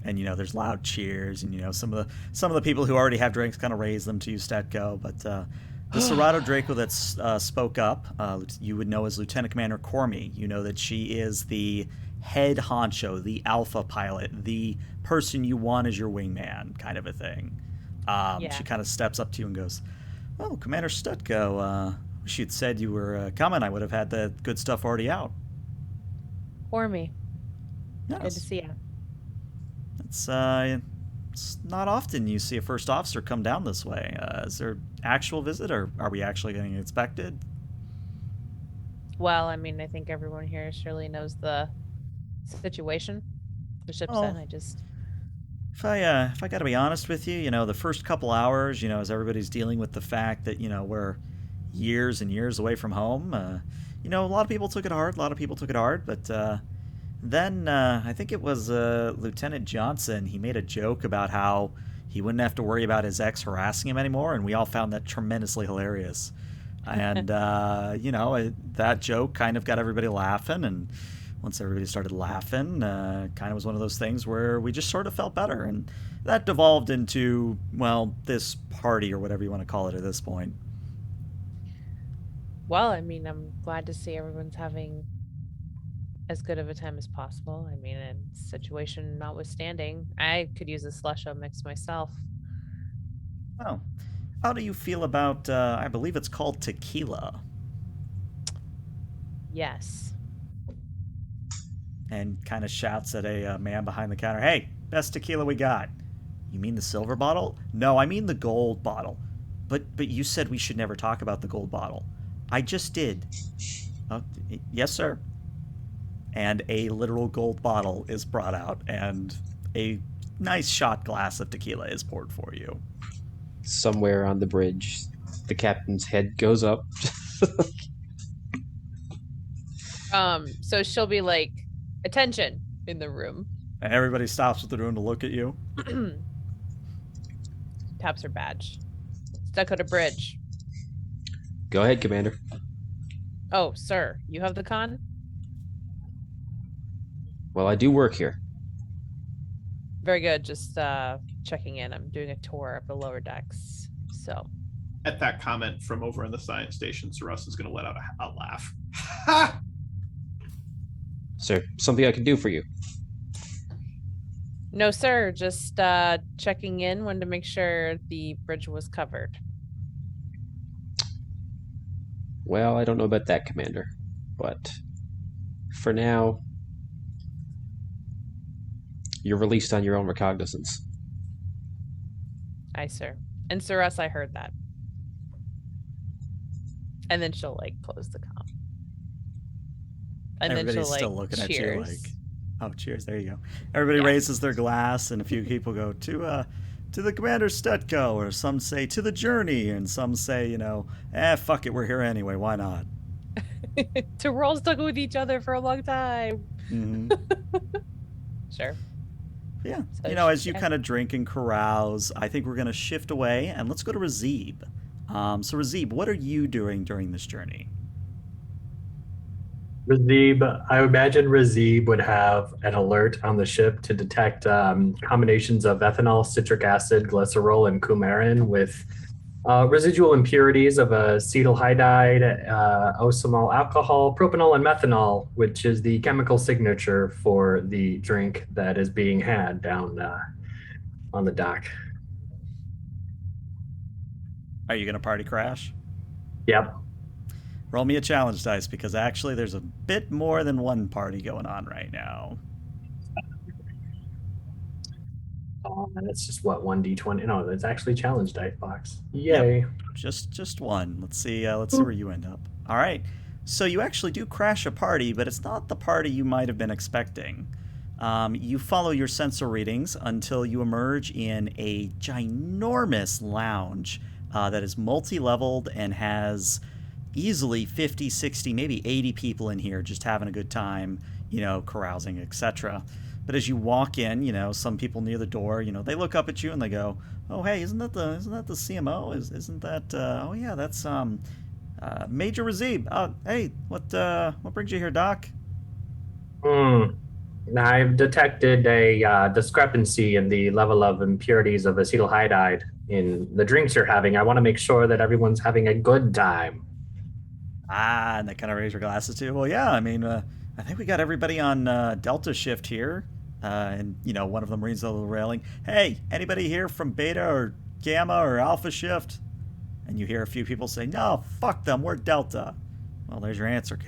And there's loud cheers, and some of the people who already have drinks kind of raise them to you, Stetko. But the Serato Draco that spoke up, you would know as Lieutenant Commander Cormy. You know that she is the head honcho, the alpha pilot, the person you want as your wingman, kind of a thing. Yeah. She kind of steps up to you and goes, "Oh, Commander Stetko, wish you'd said you were coming. I would have had the good stuff already out." For me. Yes. Good to see you. It's not often you see a first officer come down this way. Is there actual visit, or are we actually getting inspected? Well, I mean, I think everyone here surely knows the situation. The ship's Oh. in. I just. If I got to be honest with you, the first couple hours, as everybody's dealing with the fact that we're years and years away from home, a lot of people took it hard. But then I think it was Lieutenant Johnson. He made a joke about how he wouldn't have to worry about his ex harassing him anymore, and we all found that tremendously hilarious. And that joke kind of got everybody laughing, and once everybody started laughing, kind of was one of those things where we just sort of felt better, and that devolved into, well, this party or whatever you want to call it at this point. Well, I mean, I'm glad to see everyone's having as good of a time as possible. I mean, and situation notwithstanding, I could use a slusho mix myself. Oh, how do you feel about, I believe it's called tequila? Yes. And kind of shouts at a man behind the counter, "Hey, best tequila we got." "You mean the silver bottle?" "No, I mean the gold bottle." But you said we should never talk about the gold bottle. I just did. Yes, sir. And a literal gold bottle is brought out, and a nice shot glass of tequila is poured for you. Somewhere on the bridge, the captain's head goes up. So she'll be like, attention in the room. And everybody stops what they're doing to look at you. Taps her badge. Stuck at a bridge. Go ahead, Commander. Oh, sir, you have the con? Well, I do work here. Very good. Just checking in. I'm doing a tour of the lower decks. So. At that comment from over in the science station, Russ is going to let out a laugh. Ha! Sir, something I can do for you? No, sir. Just checking in. Wanted to make sure the bridge was covered. Well, I don't know about that, Commander. But for now, you're released on your own recognizance. Aye, sir. And Sir Russ, I heard that. And then she'll like close the comm. And Everybody's then she'll still like looking cheers. at you like, oh, cheers, there you go. Everybody raises their glass, and a few people go, to the Commander Stetko, or some say, to the journey, and some say, fuck it, we're here anyway, why not? We're all stuck with each other for a long time. Mm-hmm. Sure. Yeah, So as you kind of drink and carouse, I think we're going to shift away, and let's go to Razib. So Razib, what are you doing during this journey? Razib, I imagine Razib would have an alert on the ship to detect combinations of ethanol, citric acid, glycerol, and coumarin with residual impurities of acetaldehyde, osmol alcohol, propanol, and methanol, which is the chemical signature for the drink that is being had down on the dock. Are you going to party crash? Yep. Roll me a challenge dice, because actually there's a bit more than one party going on right now. That's just what, 1d20? No, that's actually challenge dice box. Yay. Yep. Just one. Let's see where you end up. All right. So you actually do crash a party, but it's not the party you might have been expecting. You follow your sensor readings until you emerge in a ginormous lounge that is multi-leveled and has easily 50, 60, maybe 80 people in here just having a good time, carousing, etc. But as you walk in, some people near the door, they look up at you and they go, "Oh, hey, isn't that the CMO? Isn't that? Oh yeah, that's Major Razib. Oh, hey, what brings you here, Doc?" I've detected a discrepancy in the level of impurities of acetaldehyde in the drinks you're having. I want to make sure that everyone's having a good time. And they kind of raise your glasses too. Well, yeah, I mean, I think we got everybody on Delta shift here. And, one of them reads the little railing. "Hey, anybody here from Beta or Gamma or Alpha shift?" And you hear a few people say, "No, fuck them, we're Delta." Well, there's your answer,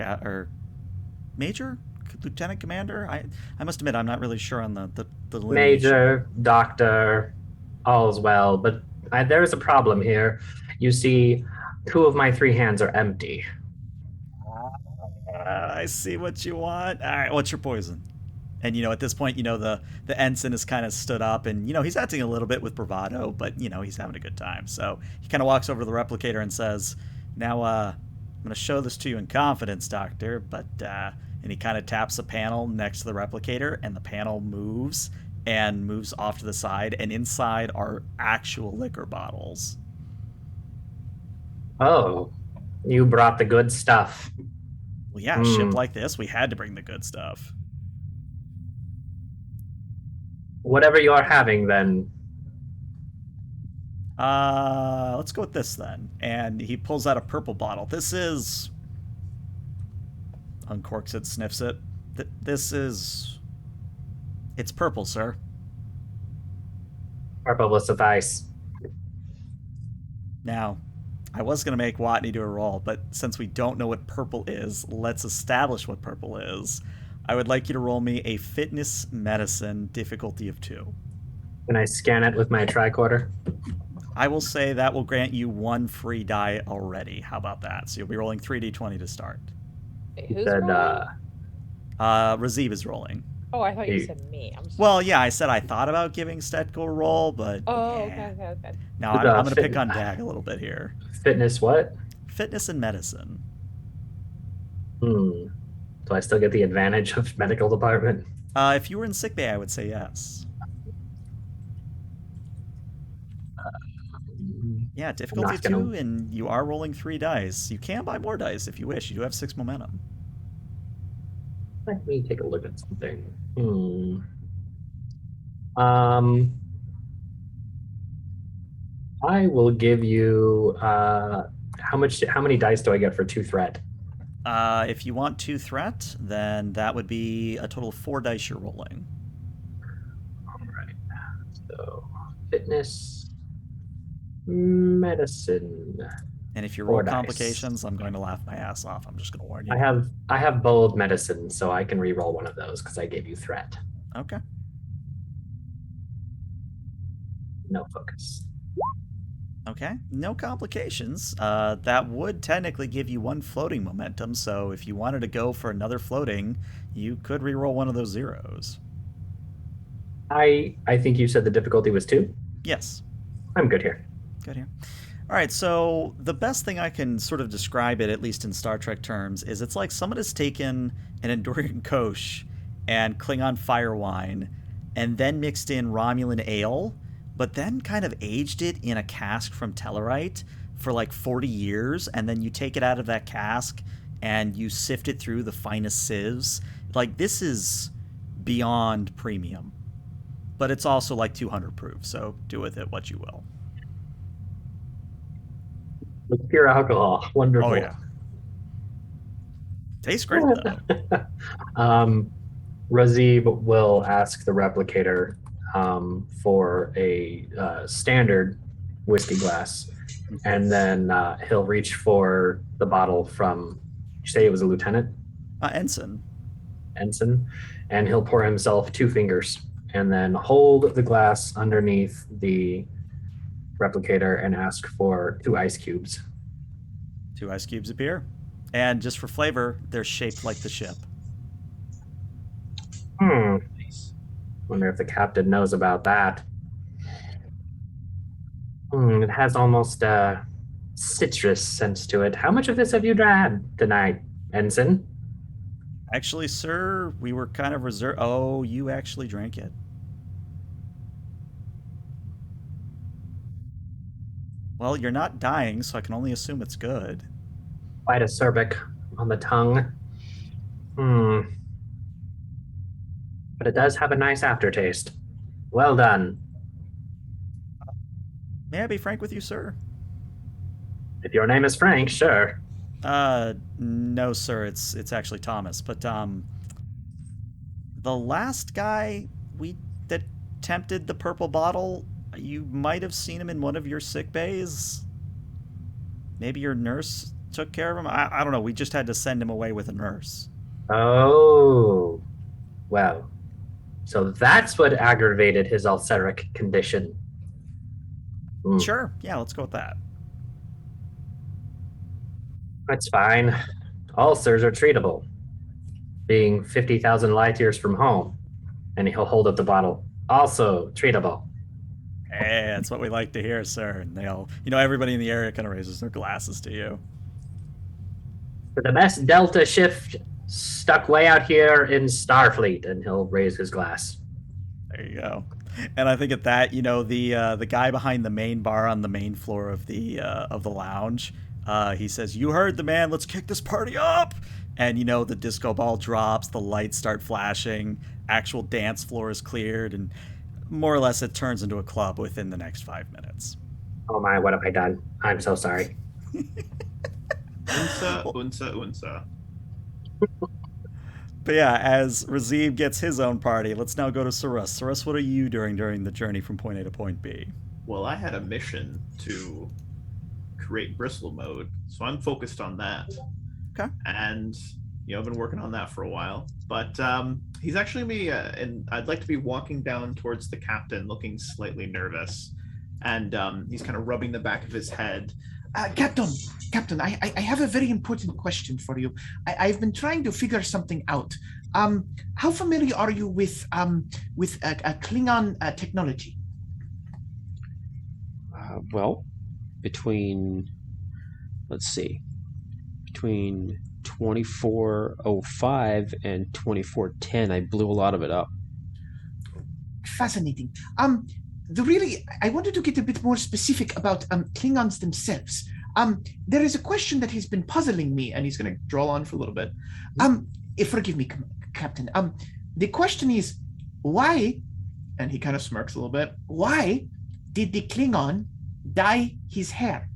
Major? Lieutenant Commander? I must admit, I'm not really sure on the lineage. Major, Doctor, all's well, but there is a problem here. You see, 2 of my 3 hands are empty. I see what you want. All right, what's your poison? And, at this point, the ensign has kind of stood up and, he's acting a little bit with bravado, but, he's having a good time. So he kind of walks over to the replicator and says, "Now, I'm going to show this to you in confidence, Doctor, but," and he kind of taps a panel next to the replicator, and the panel moves off to the side, and inside are actual liquor bottles. Oh, you brought the good stuff. Well, yeah, a ship like this, we had to bring the good stuff. Whatever you're having, then. Let's go with this then. And he pulls out a purple bottle. This is... Uncorks it, sniffs it. This is... It's purple, sir. Purple will suffice. Now, I was going to make Watney do a roll, but since we don't know what purple is, let's establish what purple is. I would like you to roll me a fitness medicine difficulty of 2. Can I scan it with my tricorder? I will say that will grant you 1 free die already. How about that? So you'll be rolling 3d20 to start. Wait, He who's said, rolling? Razib is rolling. Oh, I thought you he- said me. I'm sorry. Well, yeah, I said I thought about giving Stetko a roll, but Oh, yeah. okay. No, I'm going to pick on Dag a little bit here. Fitness what? Fitness and medicine. Do I still get the advantage of medical department? If you were in sick bay, I would say yes. Yeah, difficulty not gonna- 2, and you are rolling 3 dice. You can buy more dice if you wish. You do have 6 momentum. Let me take a look at something. I will give you how many dice do I get for 2 threat? If you want 2 threat, then that would be a total of 4 dice you're rolling. All right. So fitness, medicine. And if you 4 roll dice. complications, I'm going to laugh my ass off. I'm just going to warn you. I have bold medicine, so I can re-roll one of those because I gave you threat. Okay. No focus. Okay. No complications. That would technically give you 1 floating momentum, so if you wanted to go for another floating, you could re-roll one of those zeros. I think you said the difficulty was 2. Yes. I'm good here. Good here. All right, so the best thing I can sort of describe it, at least in Star Trek terms, is it's like someone has taken an Andorian Kosh and Klingon fire wine and then mixed in Romulan ale, but then kind of aged it in a cask from Tellarite for like 40 years, and then you take it out of that cask and you sift it through the finest sieves. Like, this is beyond premium, but it's also like 200 proof, so do with it what you will. With pure alcohol. Wonderful. Oh, yeah. Tastes great, though. Razib will ask the replicator for a standard whiskey glass, and then he'll reach for the bottle from, you say it was a lieutenant? Ensign. Ensign. And he'll pour himself 2 fingers and then hold the glass underneath the replicator and ask for 2 ice cubes. 2 ice cubes appear. And just for flavor, they're shaped like the ship. Wonder if the captain knows about that. It has almost a citrus sense to it. How much of this have you had tonight, Ensign? Actually, sir, we were kind of reserved. Oh, you actually drank it. Well, you're not dying, so I can only assume it's good. Quite acerbic on the tongue. But it does have a nice aftertaste. Well done. May I be frank with you, sir? If your name is Frank, sure. No, sir. It's actually Thomas. But the last guy that tempted the purple bottle, you might have seen him in one of your sick bays. Maybe your nurse took care of him. I don't know. We just had to send him away with a nurse. Oh, well. So that's what aggravated his ulceric condition. Sure. Yeah, let's go with that. That's fine. Ulcers are treatable. Being 50,000 light years from home. And he'll hold up the bottle. Also treatable. Hey, that's what we like to hear, sir. And they'll, everybody in the area kind of raises their glasses to you. For the best Delta shift stuck way out here in Starfleet, and he'll raise his glass. There you go. And I think at that, the guy behind the main bar on the main floor of the lounge, he says, "You heard the man. Let's kick this party up." And the disco ball drops, the lights start flashing, actual dance floor is cleared, and more or less it turns into a club within the next 5 minutes. Oh my, what have I done? I'm so sorry. Unsa. But yeah, as Razib gets his own party, let's now go to Sarus. Sarus, what are you doing during the journey from point A to point B? Well, I had a mission to create bristle mode, so I'm focused on that. Okay. And I've been working on that for a while. But he's actually and I'd like to be walking down towards the captain, looking slightly nervous. and he's kind of rubbing the back of his head. Captain, I have a very important question for you. I've been trying to figure something out. How familiar are you with Klingon technology? Well, between 2405 and 2410, I blew a lot of it up. Fascinating. I wanted to get a bit more specific about Klingons themselves. There is a question that has been puzzling me, And he's going to draw on for a little bit. Forgive me, Captain. The question is, why? And he kind of smirks a little bit. Why did the Klingon dye his hair?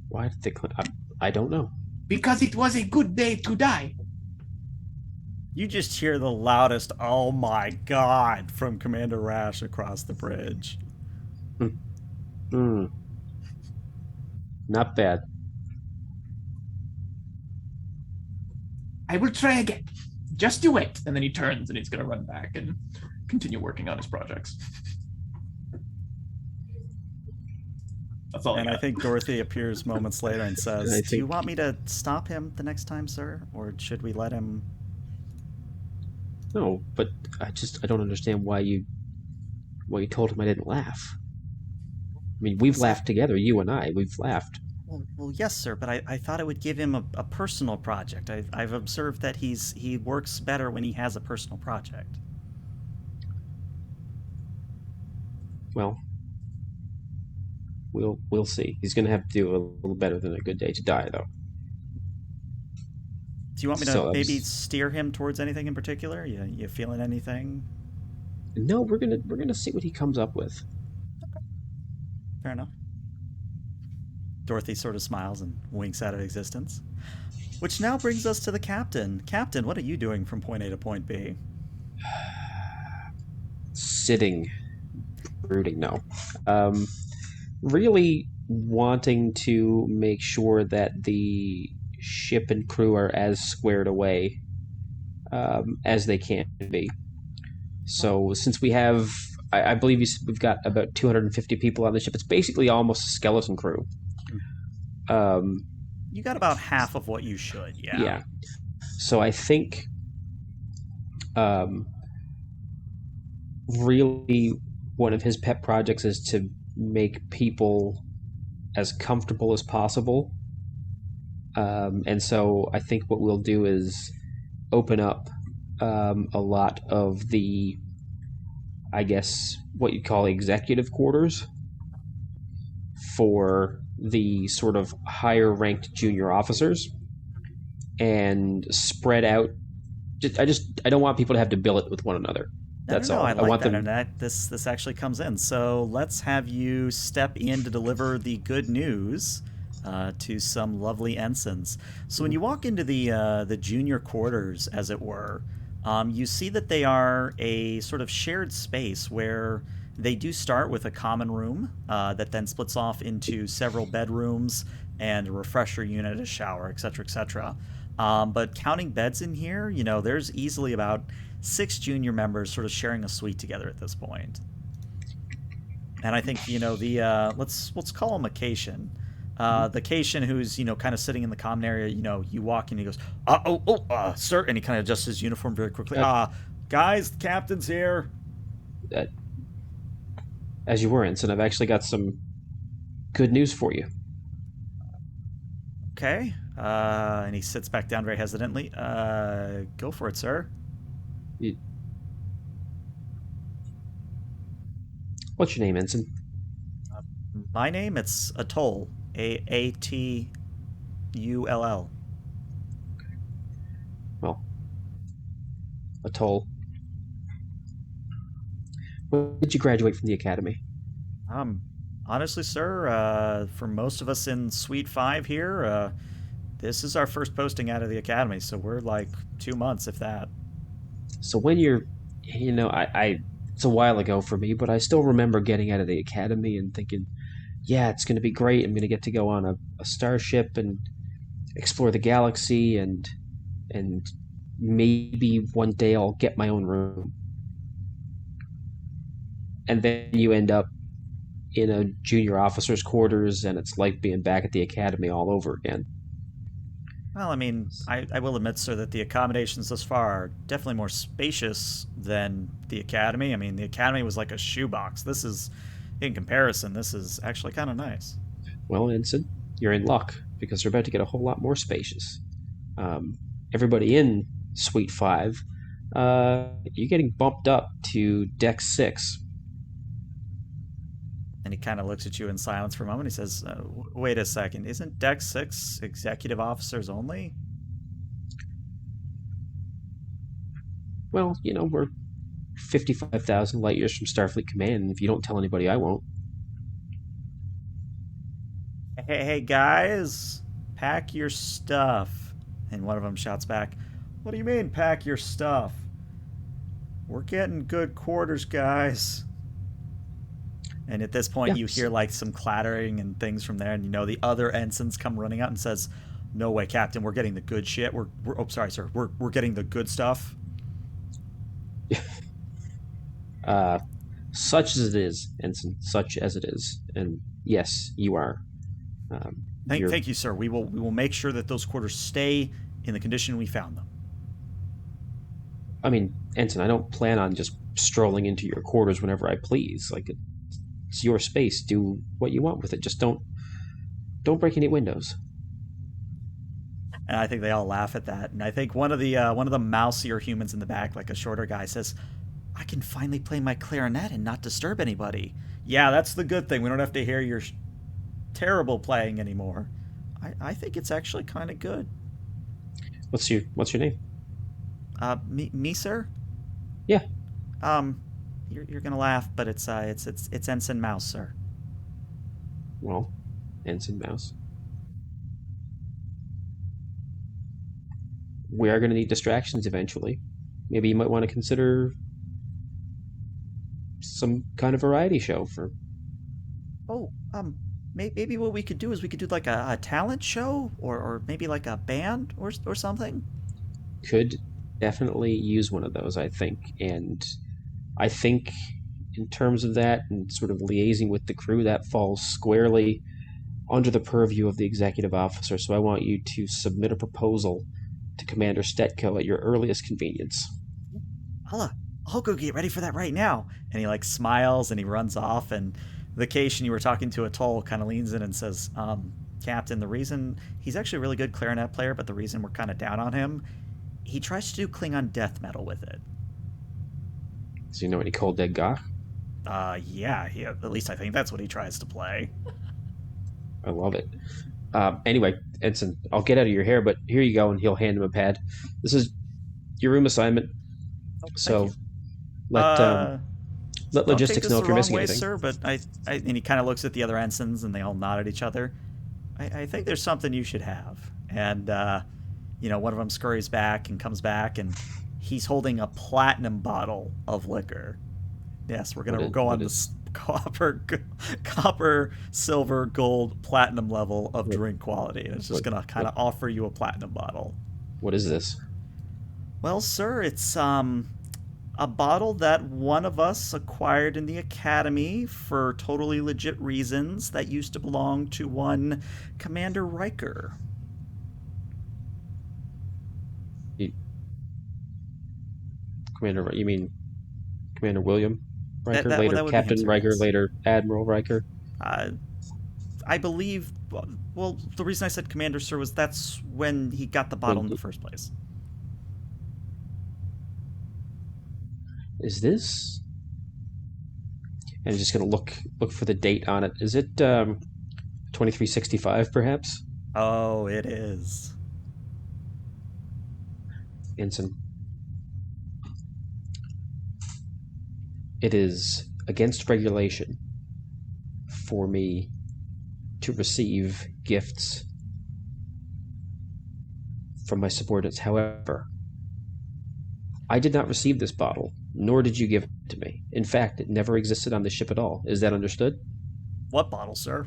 Why did they? I don't know. Because it was a good day to die. You just hear the loudest "Oh my God" from Commander Rash across the bridge. Not bad. I will try again. Just you wait. And then he turns and he's going to run back and continue working on his projects. That's all. And I think Dorothy appears moments later and says, "Do you want me to stop him the next time, sir? Or should we let him?" No, but I don't understand why you told him I didn't laugh. I mean, we've laughed together, you and I. We've laughed. Well, yes, sir, but I thought it would give him a personal project. I've observed that he works better when he has a personal project. Well, we'll see. He's going to have to do a little better than a good day to die, though. Do you want me to maybe steer him towards anything in particular? You feeling anything? No, we're gonna see what he comes up with. Okay. Fair enough. Dorothy sort of smiles and winks out of existence. Which now brings us to the captain. Captain, what are you doing from point A to point B? Sitting, brooding. No, really wanting to make sure that the ship and crew are as squared away as they can be. So since we have, I believe we've got about 250 people on the ship, it's basically almost a skeleton crew. You got about half of what you should, yeah. Yeah. So I think really one of his pet projects is to make people as comfortable as possible. And so I think what we'll do is open up a lot of the, I guess, what you'd call executive quarters for the sort of higher ranked junior officers, and spread out. I don't want people to have to billet with one another. That's all. I like want that, them. and this actually comes in. So let's have you step in to deliver the good news to some lovely ensigns. So when you walk into the junior quarters, as it were, you see that they are a sort of shared space where they do start with a common room that then splits off into several bedrooms and a refresher unit, a shower, etc., etc. But counting beds in here, there's easily about 6 junior members sort of sharing a suite together at this point. And I think let's call him a Cation. The Cation who's kind of sitting in the common area. You walk in, he goes, sir, and he kind of adjusts his uniform very quickly. Guys, the captain's here. As you were, Ensign, I've actually got some good news for you. Okay. And he sits back down very hesitantly. Go for it, sir. What's your name, Ensign? My name, it's Atoll. Atull. Well, Atoll. When did you graduate from the academy? Honestly, sir, for most of us in Suite 5 here, this is our first posting out of the academy, so we're like 2 months, if that. So when you're, it's a while ago for me, but I still remember getting out of the academy and thinking, yeah, it's going to be great. I'm going to get to go on a starship and explore the galaxy, and maybe one day I'll get my own room. and then you end up in a junior officer's quarters, and it's like being back at the academy all over again. Well, I mean, I will admit, sir, that the accommodations thus far are definitely more spacious than the academy. I mean, the academy was like a shoebox. This is, in comparison, this is actually kind of nice. Well, Ensign, you're in luck, because they're about to get a whole lot more spacious. Everybody in Suite 5, you're getting bumped up to Deck 6. And he kind of looks at you in silence for a moment. He says, wait a second, isn't Deck 6 executive officers only? Well, we're 55,000 light years from Starfleet Command, and if you don't tell anybody, I won't. Hey, guys, pack your stuff. And one of them shouts back, what do you mean, pack your stuff? We're getting good quarters, guys. And at this point, you hear like some clattering and things from there, and the other ensigns come running out and says, "No way, Captain, we're getting the good shit. We're sorry, sir. We're getting the good stuff." Such as it is, Ensign. Such as it is, and yes, you are. Thank you, sir. We will make sure that those quarters stay in the condition we found them. I mean, Ensign, I don't plan on just strolling into your quarters whenever I please. Like, it's your space. Do what you want with it. Just don't break any windows. And I think they all laugh at that. And I think one of the mousier humans in the back, like a shorter guy, says, "I can finally play my clarinet and not disturb anybody." Yeah, that's the good thing. We don't have to hear your terrible playing anymore. I think it's actually kind of good. What's your name? Me, sir? Yeah. You're gonna laugh, but it's Ensign Mouse, sir. Well, Ensign Mouse. We are going to need distractions eventually. Maybe you might want to consider some kind of variety show for. Oh, maybe what we could do is we could do like a talent show, or maybe like a band or something. Could definitely use one of those, I think, and I think in terms of that and sort of liaising with the crew, that falls squarely under the purview of the executive officer. So I want you to submit a proposal to Commander Stetko at your earliest convenience. I'll go get ready for that right now. And he like smiles and he runs off. And the Cation you were talking to, Atoll, kind of leans in and says, Captain, the reason he's actually a really good clarinet player, but the reason we're kind of down on him, he tries to do Klingon death metal with it. So you know any Cold Dead Gach? Yeah, at least I think that's what he tries to play. I love it. Anyway, Ensign, I'll get out of your hair, but here you go, and he'll hand him a pad. This is your room assignment. So let logistics know if you're missing anything. Sir, but and he kind of looks at the other ensigns, and they all nod at each other. I think there's something you should have. And one of them scurries back and comes back, and he's holding a platinum bottle of liquor. Yes, we're gonna go on this copper, silver, gold, platinum level of drink quality, and it's just gonna kind of offer you a platinum bottle. What is this? Well, sir, it's a bottle that one of us acquired in the academy for totally legit reasons that used to belong to one Commander Riker. You mean Commander William Riker, that later Captain Riker, later Admiral Riker? I believe, well, the reason I said Commander, sir, was that's when he got the bottle in the first place. Is this? And I'm just going to look for the date on it. Is it 2365, perhaps? Oh, it is. Ensign. It is against regulation for me to receive gifts from my subordinates. However, I did not receive this bottle, nor did you give it to me. In fact, it never existed on the ship at all. Is that understood? What bottle, sir?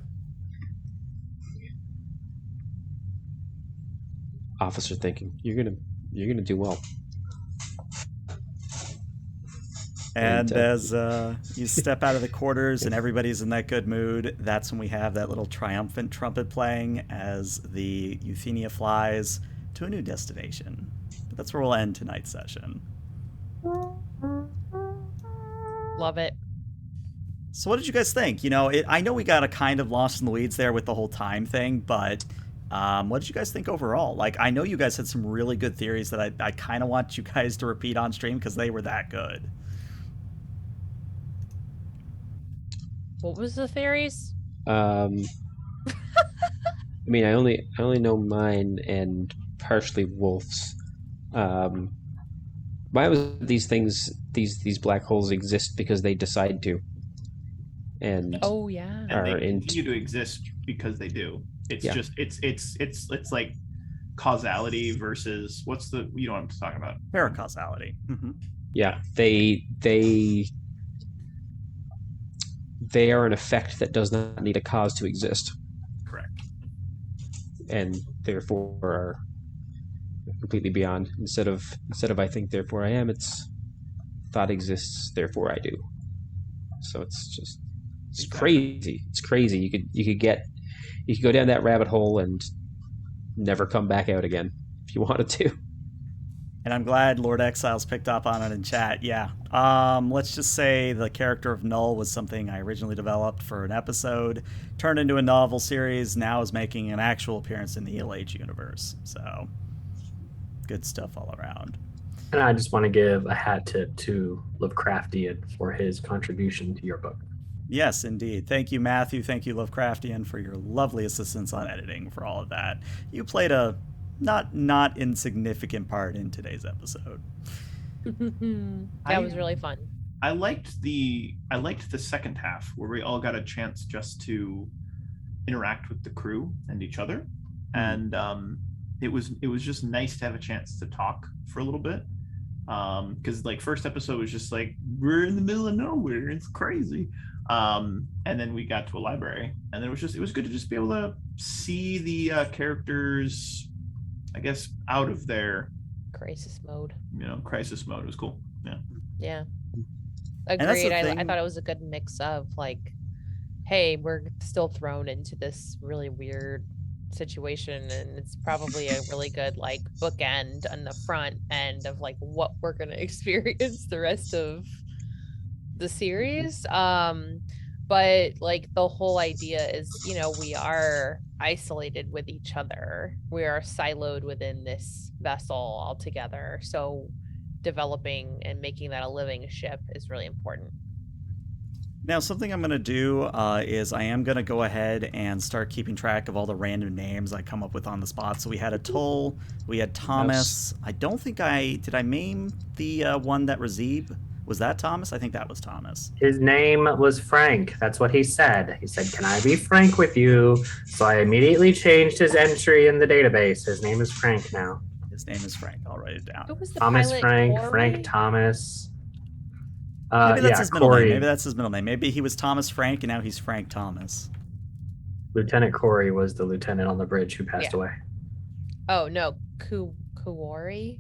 Officer thinking. You're gonna do well. And as you step out of the quarters and everybody's in that good mood, that's when we have that little triumphant trumpet playing as the Euthenia flies to a new destination. But that's where we'll end tonight's session. Love it. So what did you guys think? I know we got a kind of lost in the weeds there with the whole time thing, but what did you guys think overall? Like, I know you guys had some really good theories that I kind of want you guys to repeat on stream because they were that good. What was the theories? I mean, I only know mine and partially Wolf's. Mine was these things, these black holes exist because they decide to, and oh yeah, and they continue to exist because they do. It's just it's like causality versus what's the you know what I'm talking about? Paracausality. Mm-hmm. Yeah, they are an effect that does not need a cause to exist. Correct. And therefore are completely beyond. Instead of I think therefore I am, it's thought exists therefore I do. So it's crazy. It's crazy. You could go down that rabbit hole and never come back out again if you wanted to. And I'm glad Lord Exiles picked up on it in chat. Yeah. Let's just say the character of Null was something I originally developed for an episode, turned into a novel series, now is making an actual appearance in the ELH universe. So, good stuff all around. And I just want to give a hat tip to Lovecraftian for his contribution to your book. Yes, indeed. Thank you, Matthew. Thank you, Lovecraftian, for your lovely assistance on editing for all of that. You played a not insignificant part in today's episode. That was really fun. I liked the second half where we all got a chance just to interact with the crew and each other, and it was just nice to have a chance to talk for a little bit, because like first episode was just like we're in the middle of nowhere, it's crazy, and then we got to a library, and then it was good to just be able to see the characters, I guess, out of their crisis mode. Crisis mode was cool. Yeah. Agreed. I thought it was a good mix of like, hey, we're still thrown into this really weird situation, and it's probably a really good like bookend on the front end of like what we're gonna experience the rest of the series. But like the whole idea is, we are isolated with each other. We are siloed within this vessel all together. So developing and making that a living ship is really important. Now, something I'm going to do is I am going to go ahead and start keeping track of all the random names I come up with on the spot. So we had Atul, we had Thomas. I don't think did I name the one that Razib? Was that Thomas? I think that was Thomas. His name was Frank. That's what he said. He said, "Can I be frank with you?" So I immediately changed his entry in the database. His name is Frank now. His name is Frank. I'll write it down. Who was the Thomas pilot, Frank, Corey? Frank Thomas. Maybe that's his middle Corey. name. Maybe that's his middle name. Maybe he was Thomas Frank and now he's Frank Thomas. Lieutenant Corey was the lieutenant on the bridge who passed away. Oh no, Kuwari.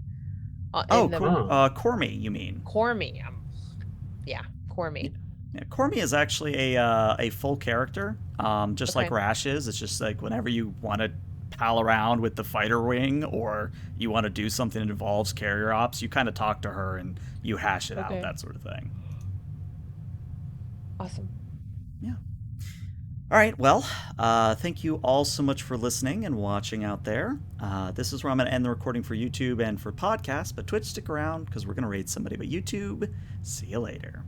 Cormy, you mean? Cormy. Cormy. Yeah, Cormy is actually a full character, just like Rash is. It's just like whenever you want to pal around with the fighter wing or you want to do something that involves carrier ops, you kind of talk to her and you hash it out, that sort of thing. Awesome. Yeah. All right, well, thank you all so much for listening and watching out there. This is where I'm going to end the recording for YouTube and for podcasts, but Twitch, stick around because we're going to raid somebody. But YouTube, see you later.